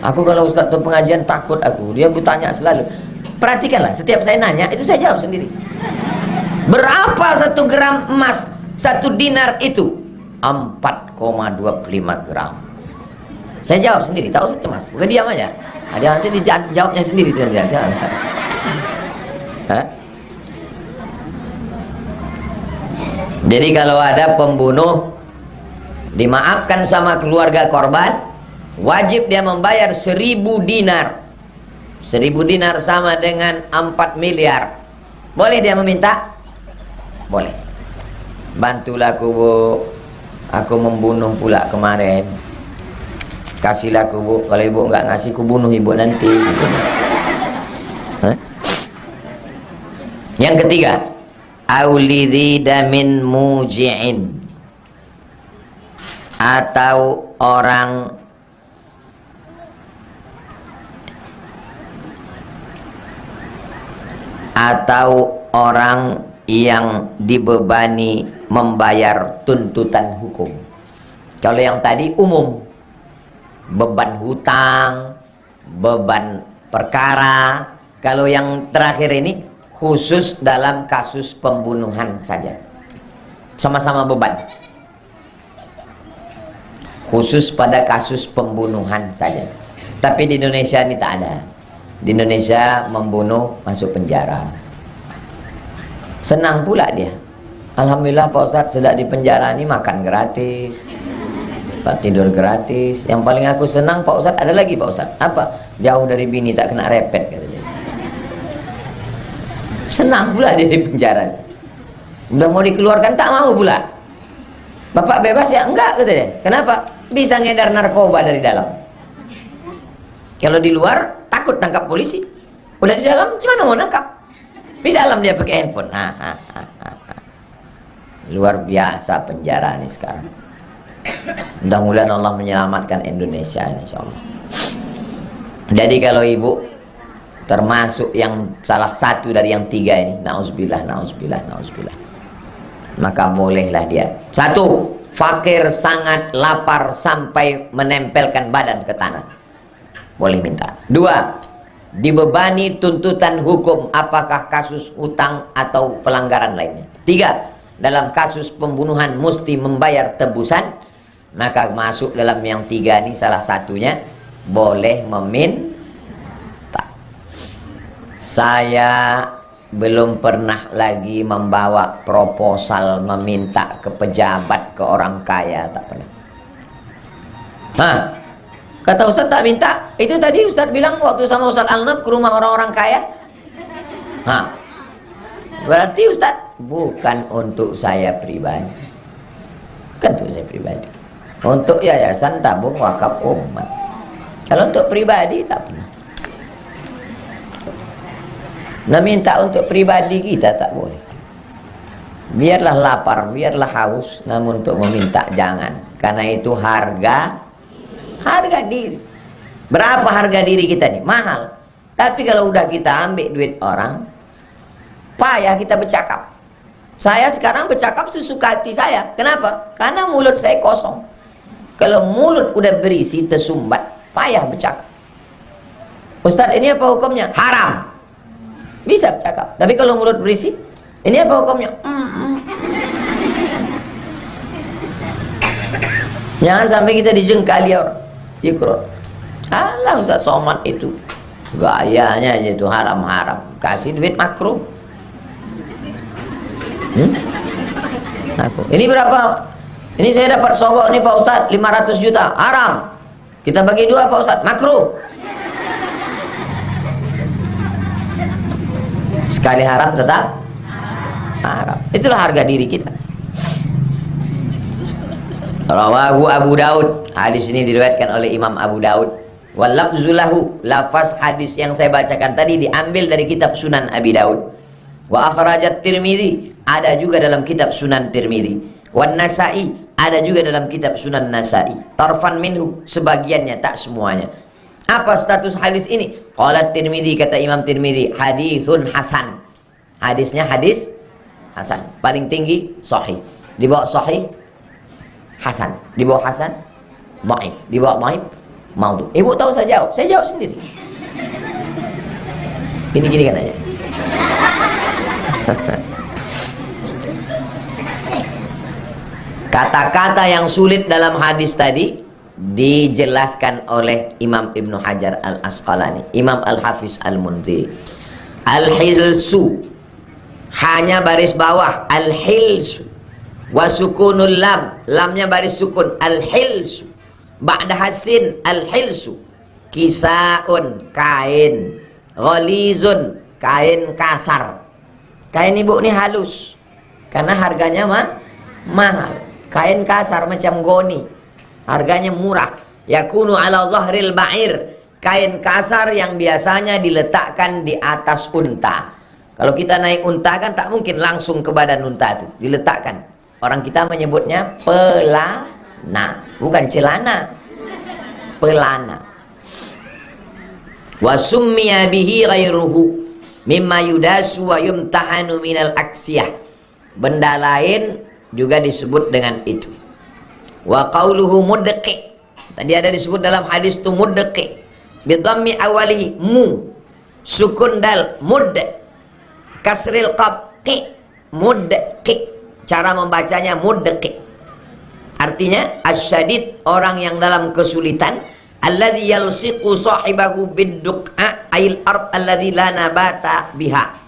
Aku kalau Ustaz tuh pengajian takut aku. Dia bertanya selalu. Perhatikanlah, setiap saya nanya itu saya jawab sendiri. Berapa 1 gram emas? 1 dinar itu 4,25 gram. Saya jawab sendiri, tak usah cemas. Bukan diam aja. Dia nanti dijawabnya sendiri tuh nanti. Jadi kalau ada pembunuh dimaafkan sama keluarga korban, wajib dia membayar 1000 dinar. 1000 dinar sama dengan 4 miliar. Boleh dia meminta? Boleh. Bantulah aku, Bu. Aku membunuh pula kemarin. Kasihlah aku, Bu. Kalau ibu nggak ngasih, ku bunuh ibu nanti. Yang ketiga, aulidhi damin muji'in, atau orang yang dibebani membayar tuntutan hukum. Kalau yang tadi umum, beban hutang, beban perkara. Kalau yang terakhir ini khusus dalam kasus pembunuhan saja, sama-sama beban. Khusus pada kasus pembunuhan saja. Tapi di Indonesia ini tak ada. Di Indonesia membunuh masuk penjara. Senang pula dia. Alhamdulillah Pak Ustadz, sejak di penjara ini makan gratis, tidur gratis. Yang paling aku senang Pak Ustadz, ada lagi Pak Ustadz. Apa? Jauh dari bini, tak kena repet katanya. Senang pula dia di penjara. Udah mau dikeluarkan tak mau pula. Bapak bebas ya? Enggak katanya. Kenapa? Bisa ngedar narkoba dari dalam. Kalau di luar takut tangkap polisi. Udah di dalam gimana mau nangkap? Di dalam dia pakai handphone. Luar biasa penjara ini sekarang. Mudah-mudahan Allah menyelamatkan Indonesia insyaallah. Jadi kalau ibu termasuk yang salah satu dari yang 3 ini, nauzubillah, maka bolehlah dia. 1, fakir sangat lapar sampai menempelkan badan ke tanah, boleh minta. 2, dibebani tuntutan hukum, apakah kasus utang atau pelanggaran lainnya. 3, dalam kasus pembunuhan mesti membayar tebusan, maka masuk dalam yang 3 ini salah satunya, boleh meminta. Saya belum pernah lagi membawa proposal meminta ke pejabat, ke orang kaya, tak pernah. Kata Ustadz tak minta. Itu tadi Ustadz bilang waktu sama Ustadz Alnab ke rumah orang-orang kaya. Berarti Ustadz bukan untuk saya pribadi. Bukan untuk saya pribadi. Untuk yayasan tabung wakaf umat. Kalau untuk pribadi tak pernah. Nah, minta untuk pribadi kita tak boleh. Biarlah lapar, biarlah haus, namun untuk meminta jangan. Karena itu harga diri. Berapa harga diri kita nih? Mahal. Tapi kalau udah kita ambil duit orang, payah kita bercakap. Saya sekarang bercakap sesuka hati saya. Kenapa? Karena mulut saya kosong. Kalau mulut udah berisi, tersumbat, payah bercakap. Ustadz, ini apa hukumnya? Haram. Bisa bercakap. Tapi kalau mulut berisi, ini apa hukumnya? Jangan sampai kita dijengkali orang. Ikrar. Alah Ustaz Somad itu gayanya aja itu haram-haram. Kasih duit makruh. Ini berapa? Ini saya dapat sogok nih Pak Ustaz 500 juta. Haram. Kita bagi 2 Pak Ustaz. Makruh. Sekali haram tetap haram. Itulah harga diri kita. Rawahu Abu Daud. Hadis ini diriwayatkan oleh Imam Abu Daud. Wal lafzulahu, lafaz hadis yang saya bacakan tadi diambil dari kitab Sunan Abi Daud. Wa akhrajat Tirmizi, ada juga dalam kitab Sunan Tirmizi. Wan Nasa'i, ada juga dalam kitab Sunan Nasa'i. Tarfan minhu, sebagiannya, tak semuanya. Apa status hadis ini? Qala Tirmizi, kata Imam Tirmizi, hadisun hasan. Hadisnya hadis hasan. Paling tinggi sahih. Di bawah sahih hasan. Di bawah hasan dhaif. Di bawah dhaif maudhu. Ibu tahu saya jawab sendiri. Gini kan aja. Kata-kata yang sulit dalam hadis tadi dijelaskan oleh Imam Ibnu Hajar Al-Asqalani, Imam Al-Hafiz Al-Munziri. Al-hilsu, hanya baris bawah, al-hilsu. Wa sukunul lam, lamnya baris sukun, al-hilsu. Ba'da hasin, al-hilsu. Kisaun, kain. Gholizun, kain kasar. Kain ibu ini halus karena harganya mahal. Kain kasar macam goni, harganya murah. Yakunu ala zahril ba'ir, kain kasar yang biasanya diletakkan di atas unta. Kalau kita naik unta kan tak mungkin langsung ke badan unta itu, diletakkan. Orang kita menyebutnya pelana, bukan celana, pelana. Wa summiya bihi ghairuhu mimma yudasu wa yumtahanu minal aksiyah. Benda lain juga disebut dengan itu. Wa qauluhu mudqi, tadi ada disebut dalam hadis itu mudqi bi dhammi awalihi mu, sukun dal, mud, kasril qaf qi, mudqi. Cara membacanya mudqi, artinya asyadid, orang yang dalam kesulitan. Alladzi yalsiqu sahibahu bid-duqa ail ard alladzi la nabata biha.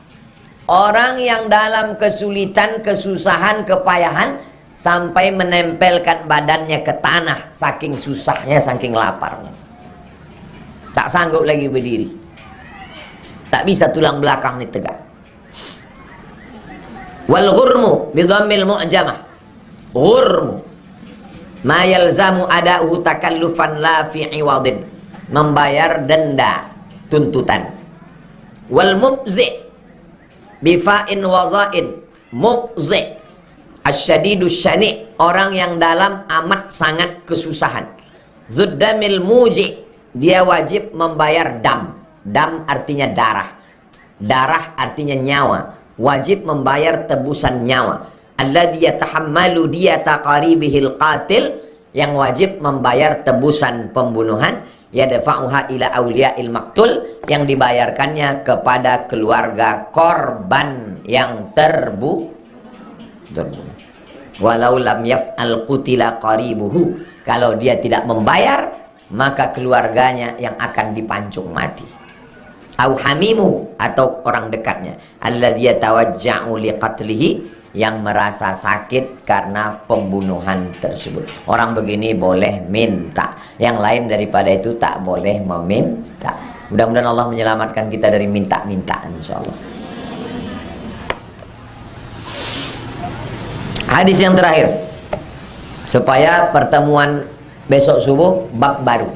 Orang yang dalam kesulitan, kesusahan, kepayahan sampai menempelkan badannya ke tanah saking susahnya, saking laparnya. Tak sanggup lagi berdiri. Tak bisa tulang belakang ini tegak. Wal ghurmu bi dhammil mu'jamah. Ghurmu ma yalzamu ada'uhu takallufan la fi iwadin, membayar denda tuntutan. Wal mubzi bifa'in wazain, mubzi asyadidu syani, orang yang dalam amat sangat kesusahan. Zuddamil muji, dia wajib membayar dam. Dam artinya darah, darah artinya nyawa, wajib membayar tebusan nyawa. Alladzi yatahammalu diyata qaribihil qatil, yang wajib membayar tebusan pembunuhan. Yadfa'uha ila awliya'il maqtul, yang dibayarkannya kepada keluarga korban yang terbunuh. Walau lam yaf'al qutila qaribuhu, kalau dia tidak membayar maka keluarganya yang akan dipancung mati. Au hamimu, atau orang dekatnya. Alladzi yatawajja'u liqatlihi, yang merasa sakit karena pembunuhan tersebut. Orang begini boleh minta, yang lain daripada itu tak boleh meminta. Mudah-mudahan Allah menyelamatkan kita dari minta-mintaan, insyaallah. Hadis yang terakhir, supaya pertemuan besok subuh bab baru.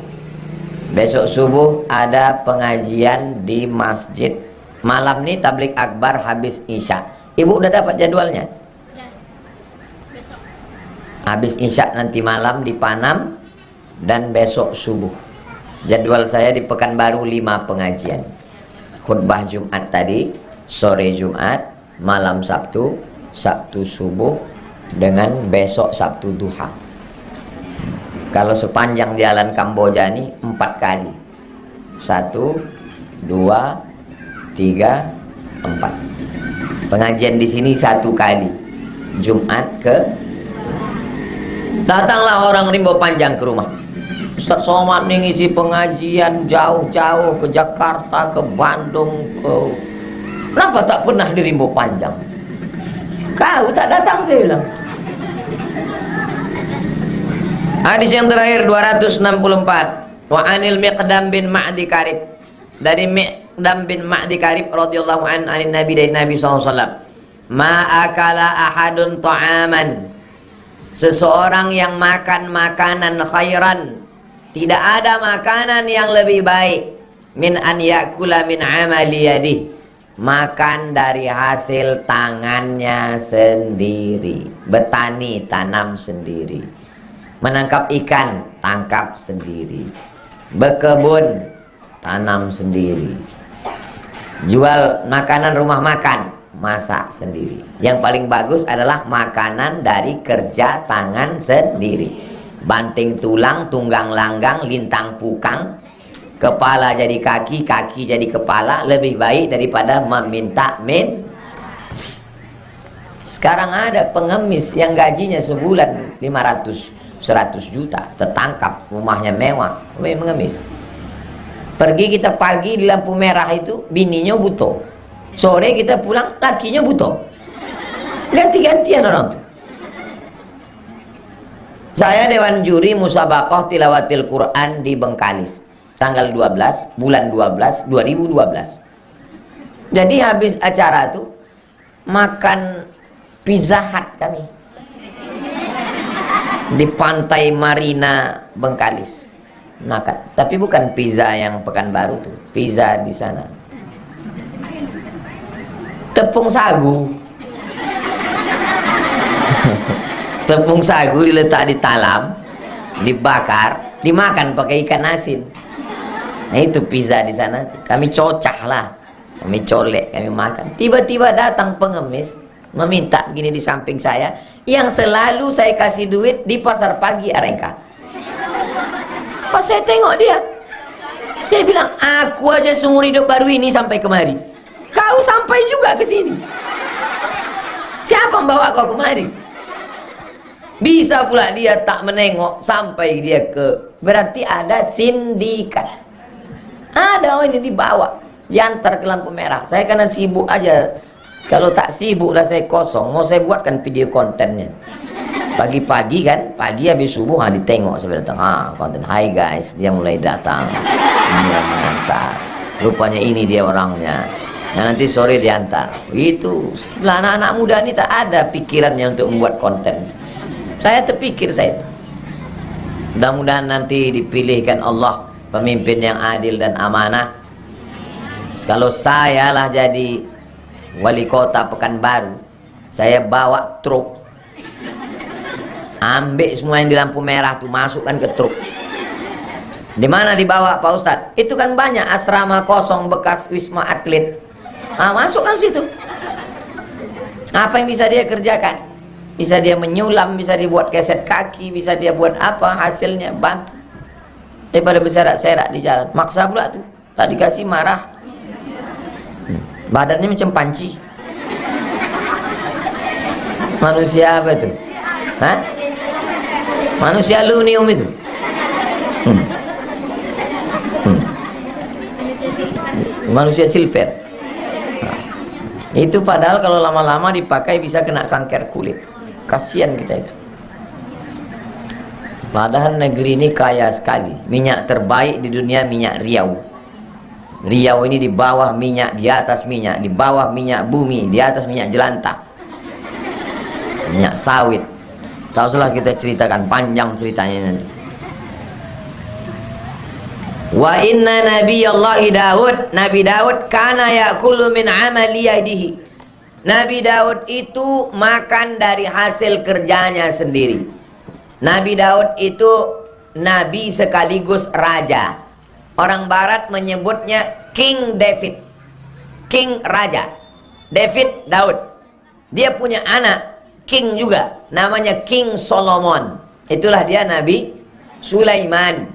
Besok subuh ada pengajian di masjid. Malam ini tablik akbar habis isya. Ibu udah dapat jadwalnya? Ya, besok. Habis isya nanti malam di Panam dan besok subuh. Jadwal saya di Pekanbaru 5 pengajian. Khutbah Jumat tadi, sore Jumat, malam Sabtu, Sabtu subuh, dengan besok Sabtu duha. Kalau sepanjang jalan Kamboja ini 4 kali. 1, 2, 3, 4. Pengajian di sini 1 kali, Jumat ke. Datanglah orang Rimbo Panjang ke rumah. Ustaz Somad nih ngisi pengajian jauh-jauh ke Jakarta, ke Bandung, ke... Kenapa tak pernah di Rimbo Panjang? Kau tak datang, saya bilang. Hadis yang terakhir 264. Wa anil Miqdam bin Ma'di Karib. Dari Miqdam bin Ma'di Karib radhiyallahu an anin Nabi dari Nabi SAW, ma akala ahadun ta'aman, seseorang yang makan makanan khairan, tidak ada makanan yang lebih baik, min an yakula min amali yadih, makan dari hasil tangannya sendiri. Betani, tanam sendiri. Menangkap ikan, tangkap sendiri. Berkebun, tanam sendiri. Jual makanan rumah makan, masak sendiri. Yang paling bagus adalah makanan dari kerja tangan sendiri. Banting tulang, tunggang langgang, lintang pukang, kepala jadi kaki, kaki jadi kepala, lebih baik daripada meminta Sekarang ada pengemis yang gajinya sebulan 500-100 juta, tertangkap, rumahnya mewah, mengemis. Pergi kita pagi di lampu merah itu, bininya butuh. Sore kita pulang, lakinya butuh. Ganti-gantian orang tuh. Saya dewan juri musabaqah tilawatil Quran di Bengkalis, tanggal 12 bulan 12 2012. Jadi habis acara tuh makan Pizza Hut kami di pantai Marina Bengkalis. Makan, tapi bukan pizza yang Pekanbaru tuh, pizza di sana. Tepung sagu. Tepung sagu diletak di talam, dibakar, dimakan pakai ikan asin. Nah itu pizza di sana. Kami cocah lah, kami colek, kami makan. Tiba-tiba datang pengemis meminta begini di samping saya, yang selalu saya kasih duit di pasar pagi Arengka. Pas saya tengok dia, saya bilang, aku aja seumur hidup baru ini sampai kemari, kau sampai juga ke sini. Siapa membawa kau kemari? Bisa pula dia tak menengok sampai dia ke, berarti ada sindikat. Ada orang ini dibawa, diantar ke lampu merah. Saya karena sibuk aja. Kalau tak sibuk lah saya kosong, mau saya buatkan video kontennya. Pagi-pagi kan, pagi habis subuh ditengok saya datang. Konten, hai guys, dia mulai datang. Dia mengantar. Rupanya ini dia orangnya. Nah, nanti sore diantar. Itu. Lah anak-anak muda ini tak ada pikirannya untuk membuat konten. Saya terpikir saya itu. Mudah-mudahan nanti dipilihkan Allah pemimpin yang adil dan amanah. Kalau saya lah jadi wali kota Pekanbaru, saya bawa truk, ambil semua yang di lampu merah tuh, masukkan ke truk. Di mana dibawa Pak Ustadz? Itu kan banyak asrama kosong bekas wisma atlet. Masukkan situ. Apa yang bisa dia kerjakan? Bisa dia menyulam, bisa dibuat keset kaki, bisa dia buat apa, hasilnya bantu. Daripada berserak-serak di jalan, maksa pula tuh, tak dikasih marah. Badannya macam panci. Manusia apa tuh? Hah? Manusia aluminium itu. Manusia silver. Itu padahal kalau lama-lama dipakai bisa kena kanker kulit. Kasihan kita itu. Padahal negeri ini kaya sekali. Minyak terbaik di dunia minyak Riau. Riau ini di bawah minyak, di atas minyak, di bawah minyak bumi, di atas minyak jelantah, minyak sawit. Tak usahlah kita ceritakan, panjang ceritanya nanti. Wa inna nabiyallahi Daud, Nabi Daud kana yakulu min amali yadihi. Nabi Daud itu makan dari hasil kerjanya sendiri. Nabi Daud itu nabi sekaligus raja. Orang barat menyebutnya King David, King Raja. David, Daud. Dia punya anak King juga, namanya King Solomon. Itulah dia Nabi Sulaiman.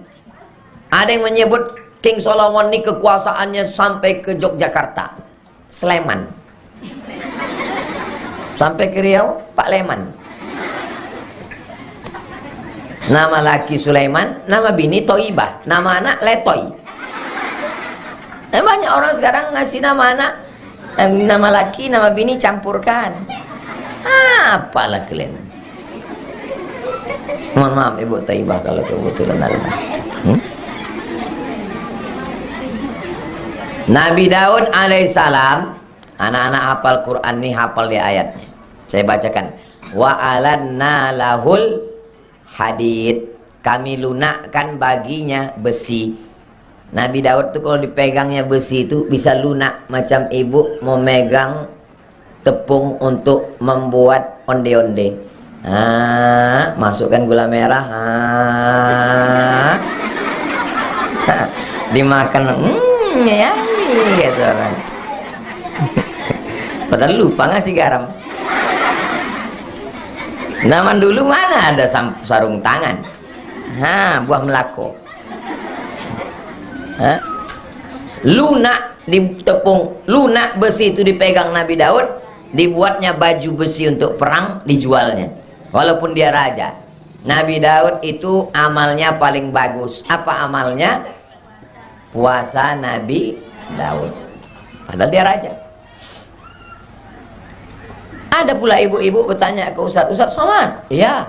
Ada yang menyebut King Solomon ini kekuasaannya sampai ke Yogyakarta, Sleman, sampai ke Riau, Pak Leman. Nama laki Sulaiman, nama bini Toibah, nama anak Letoy. Banyak orang sekarang ngasih nama anak, nama laki, nama bini campurkan. Apalah kalian. Mohon maaf Ibu Toibah kalau kebetulan ada. Nabi Daud alaihissalam, anak-anak hafal Quran nih, hafal di ayatnya. Saya bacakan. Wa alanna lahul hadid. Kami lunakkan baginya besi. Nabi Daud tuh kalau dipegangnya besi itu bisa lunak, macam ibu mau megang tepung untuk membuat onde-onde. Masukkan gula merah, dimakan, ya gitu orang. Padahal lupa ngasih garam. Zaman dulu mana ada sarung tangan, buah melako. Lunak di tepung, lunak besi itu dipegang Nabi Daud, dibuatnya baju besi untuk perang, dijualnya. Walaupun dia raja, Nabi Daud itu amalnya paling bagus. Apa amalnya? Puasa Nabi Daud. Padahal dia raja. Ada pula ibu-ibu bertanya ke Ustadz, Ustadz Somad, ya,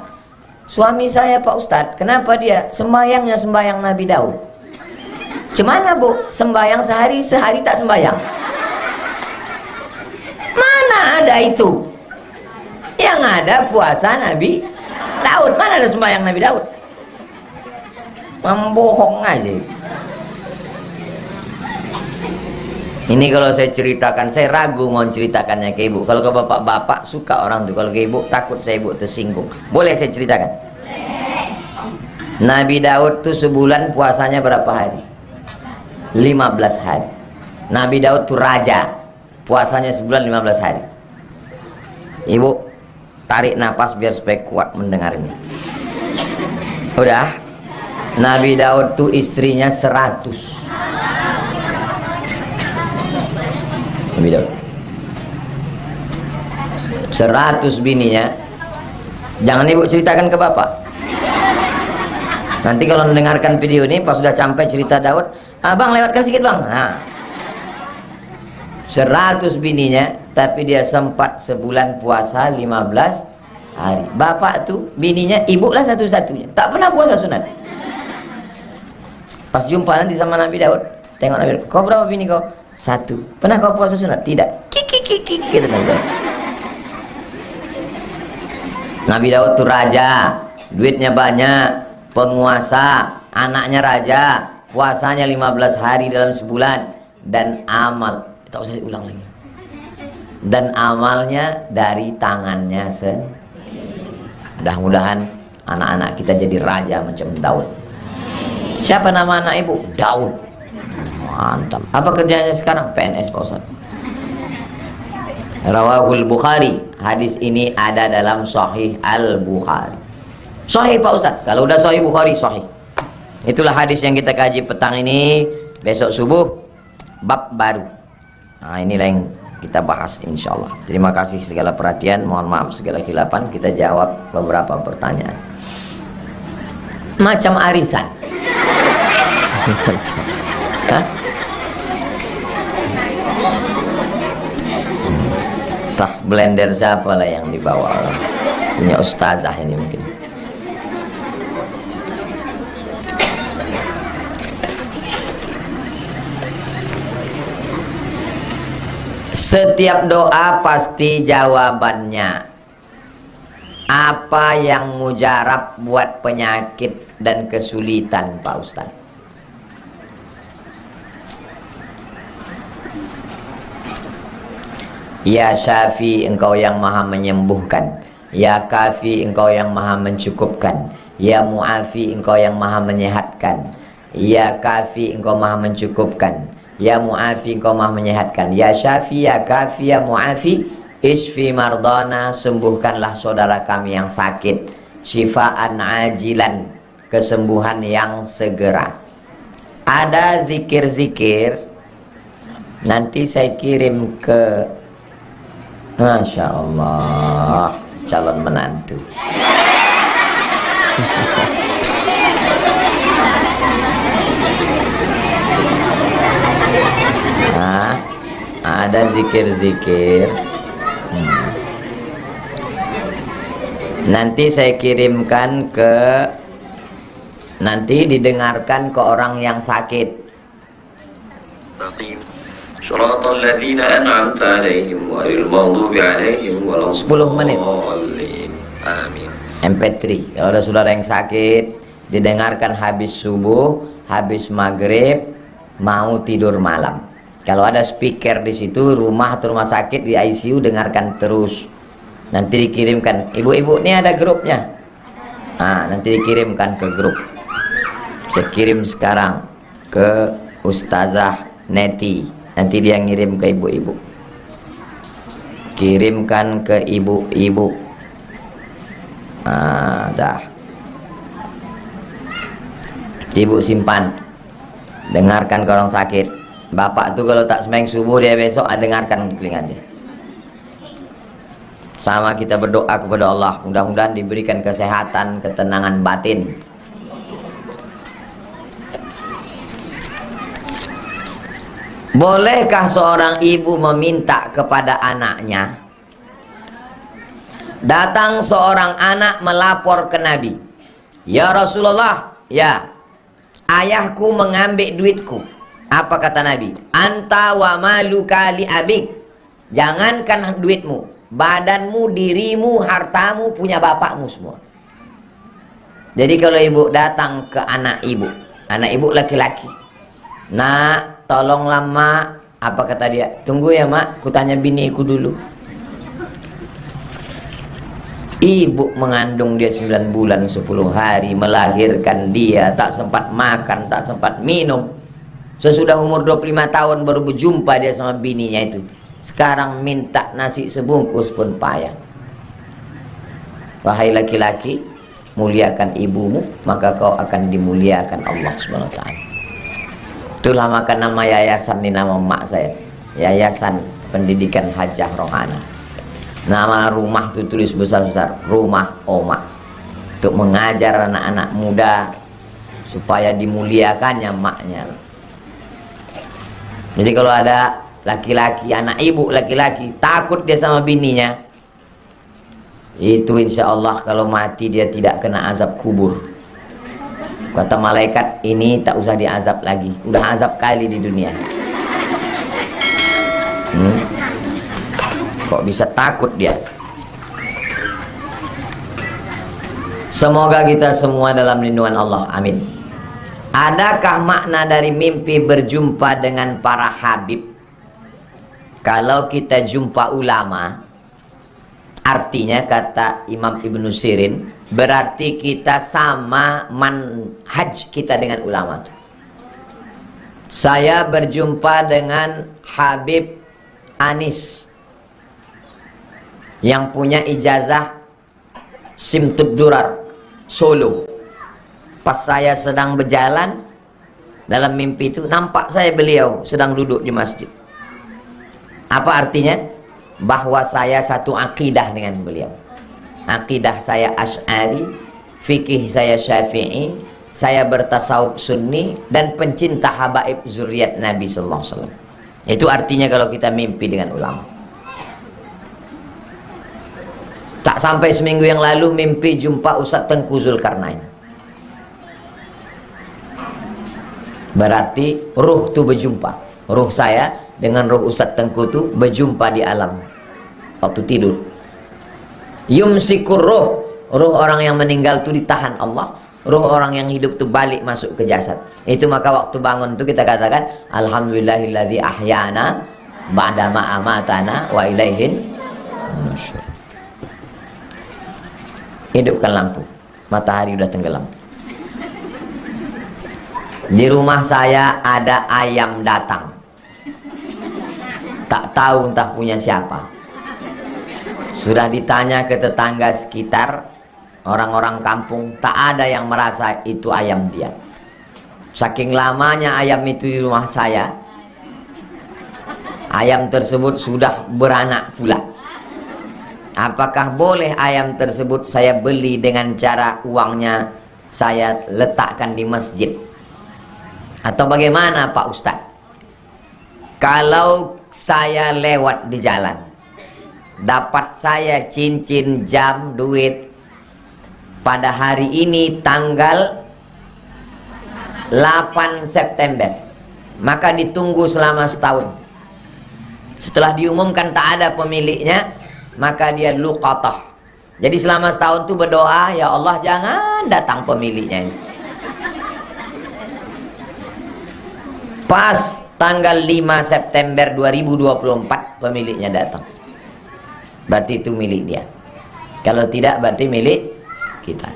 suami saya Pak Ustadz, kenapa dia sembayangnya sembayang Nabi Daud? Cemana bu? Sembayang sehari tak sembayang? Mana ada itu? Yang ada puasa Nabi Daud. Mana ada sembahyang Nabi Daud? Membohong aja. Ini kalau saya ceritakan, saya ragu mau ceritakannya ke ibu. Kalau ke bapak-bapak suka orang tuh. Kalau ke ibu takut saya ibu tersinggung. Boleh saya ceritakan? Nabi Daud tuh sebulan puasanya berapa hari? 15 hari. Nabi Daud tuh raja, puasanya sebulan 15 hari. Ibu tarik napas biar supaya kuat mendengar ini. Udah. Nabi Daud tuh istrinya 100. Nabi Daud 100 bininya. Jangan ibu ceritakan ke bapak. Nanti kalau mendengarkan video ini pas sudah sampai cerita Daud, bang lewatkan sedikit bang. 100 bininya, tapi dia sempat sebulan puasa 15 hari. Bapak tuh bininya, ibu lah satu-satunya tak pernah puasa sunat. Pas jumpa nanti sama Nabi Daud, tengok Nabi Daud, kau berapa bini kau? 1. Pernah kau puasa sunat? Tidak. Kiki gitu Nabi Daud. Nabi Daud tuh raja, duitnya banyak, penguasa, anaknya raja, puasanya 15 hari dalam sebulan, dan amal, tak usah diulang lagi, dan amalnya dari tangannya sendiri. Mudah-mudahan anak-anak kita jadi raja macam Daud. Siapa nama anak ibu? Daud. Mantap. Apa kerjanya sekarang? PNS Pak Ustaz. Rawahul Bukhari. Hadis ini ada dalam Sahih Al-Bukhari. Sahih Pak Ustaz. Kalau udah Sahih Bukhari, sahih. Itulah hadis yang kita kaji petang ini. Besok subuh bab baru. Nah, inilah yang kita bahas insyaallah. Terima kasih segala perhatian. Mohon maaf segala khilapan. Kita jawab beberapa pertanyaan. Macam arisan. Hah? Tah blender siapa lah yang dibawa? Punya ustazah ini mungkin. Setiap doa pasti jawabannya. Apa yang mujarab buat penyakit dan kesulitan Pak Ustaz? Ya Syafi, engkau yang maha menyembuhkan. Ya Kafi, engkau yang maha mencukupkan. Ya Mu'afi, engkau yang maha menyehatkan. Ya Kafi, engkau maha mencukupkan. Ya Mu'afi, engkau maha menyehatkan. Ya Syafi, ya Kafi, ya Mu'afi, isfi mardana, sembuhkanlah saudara kami yang sakit. Syifaan ajilan, kesembuhan yang segera. Ada zikir-zikir, nanti saya kirim ke, Masya Allah, calon menantu. Nah, ada zikir-zikir. Nanti saya kirimkan ke, nanti didengarkan ke orang yang sakit. Shiratal ladzina an'amta 'alaihim ghairil maghdubi 'alaihim waladdallin. 10 menit. Amin. MP3. Kalau ada saudara yang sakit, didengarkan habis subuh, habis maghrib, mau tidur malam. Kalau ada speaker di situ, rumah atau rumah sakit di ICU, dengarkan terus. Nanti dikirimkan, ibu-ibu ini ada grupnya. Nah, nanti dikirimkan ke grup. Saya kirim sekarang ke Ustazah Neti. Nanti dia ngirim ke ibu-ibu. Kirimkan ke ibu-ibu. Ah, dah. Ibu simpan. Dengarkan ke orang sakit. Bapak tuh kalau tak sembahyang subuh, dia besok dengarkan di telinga dia. Sama kita berdoa kepada Allah, mudah-mudahan diberikan kesehatan, ketenangan batin. Bolehkah seorang ibu meminta kepada anaknya? Datang seorang anak melapor ke Nabi, ya Rasulullah, ya, ayahku mengambil duitku. Apa kata Nabi? Anta wa maluka li abik. Jangankan duitmu, badanmu, dirimu, hartamu punya bapakmu semua. Jadi kalau ibu datang ke anak ibu laki-laki, nak, tolonglah mak. Apa kata dia? Tunggu ya mak, kutanya biniku dulu. Ibu mengandung dia 9 bulan 10 hari, melahirkan dia, tak sempat makan, tak sempat minum. Sesudah umur 25 tahun baru berjumpa dia sama bininya itu. Sekarang minta nasi sebungkus pun payah. Wahai laki-laki, muliakan ibumu, maka kau akan dimuliakan Allah SWT. Itulah maka nama yayasan ini, nama emak saya, Yayasan Pendidikan Hajah Rohana. Nama rumah itu tulis besar-besar, Rumah Oma, untuk mengajar anak-anak muda supaya dimuliakannya maknya. Jadi kalau ada laki-laki, anak ibu laki-laki takut dia sama bininya, itu insya Allah kalau mati dia tidak kena azab kubur. Kata malaikat, ini tak usah diazab lagi, udah azab kali di dunia. Kok bisa takut dia? Semoga kita semua dalam lindungan Allah, amin. Adakah makna dari mimpi berjumpa dengan para habib? Kalau kita jumpa ulama, artinya kata Imam Ibnu Sirin, berarti kita sama manhaj kita dengan ulama itu. Saya berjumpa dengan Habib Anis yang punya ijazah Simtud Durar Solo. Pas saya sedang berjalan dalam mimpi itu, nampak saya beliau sedang duduk di masjid. Apa artinya? Bahwa saya satu akidah dengan beliau. Akidah saya Asy'ari, fikih saya Syafi'i, saya bertasawuf Sunni, dan pencinta habaib zuriat Nabi sallallahu alaihi wasallam. Itu artinya kalau kita mimpi dengan ulama. Tak sampai seminggu yang lalu mimpi jumpa Ustadz Tengku Zulkarnain. Berarti ruh itu berjumpa. Ruh saya dengan ruh Ustadz Tengku itu berjumpa di alam waktu tidur. Yumsikur ruh, ruh orang yang meninggal itu ditahan Allah. Ruh orang yang hidup itu balik masuk ke jasad. Itu maka waktu bangun itu kita katakan alhamdulillahilladzi ahyana ba'da ma amatana wa ilaihin nusyur. Hidupkan lampu, matahari udah tenggelam. Di rumah saya ada ayam datang, tak tahu entah punya siapa. Sudah ditanya ke tetangga sekitar, orang-orang kampung, tak ada yang merasa itu ayam dia. Saking lamanya ayam itu di rumah saya, ayam tersebut sudah beranak pula. Apakah boleh ayam tersebut saya beli dengan cara uangnya saya letakkan di masjid? Atau bagaimana Pak Ustadz? Kalau saya lewat di jalan, dapat saya cincin, jam, duit pada hari ini tanggal 8 September, maka ditunggu selama setahun. Setelah diumumkan tak ada pemiliknya, maka dia luqatah. Jadi selama setahun itu berdoa, ya Allah jangan datang pemiliknya ini. Pas tanggal 5 September 2024 pemiliknya datang. Berarti itu milik dia. Kalau tidak berarti milik kita.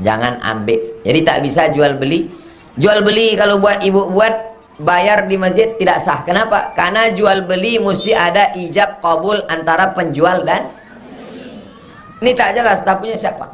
Jangan ambil. Jadi tak bisa jual beli. Jual beli kalau buat ibu buat, bayar di masjid tidak sah. Kenapa? Karena jual beli mesti ada ijab kabul antara penjual dan ini tak jelas tak punya siapa.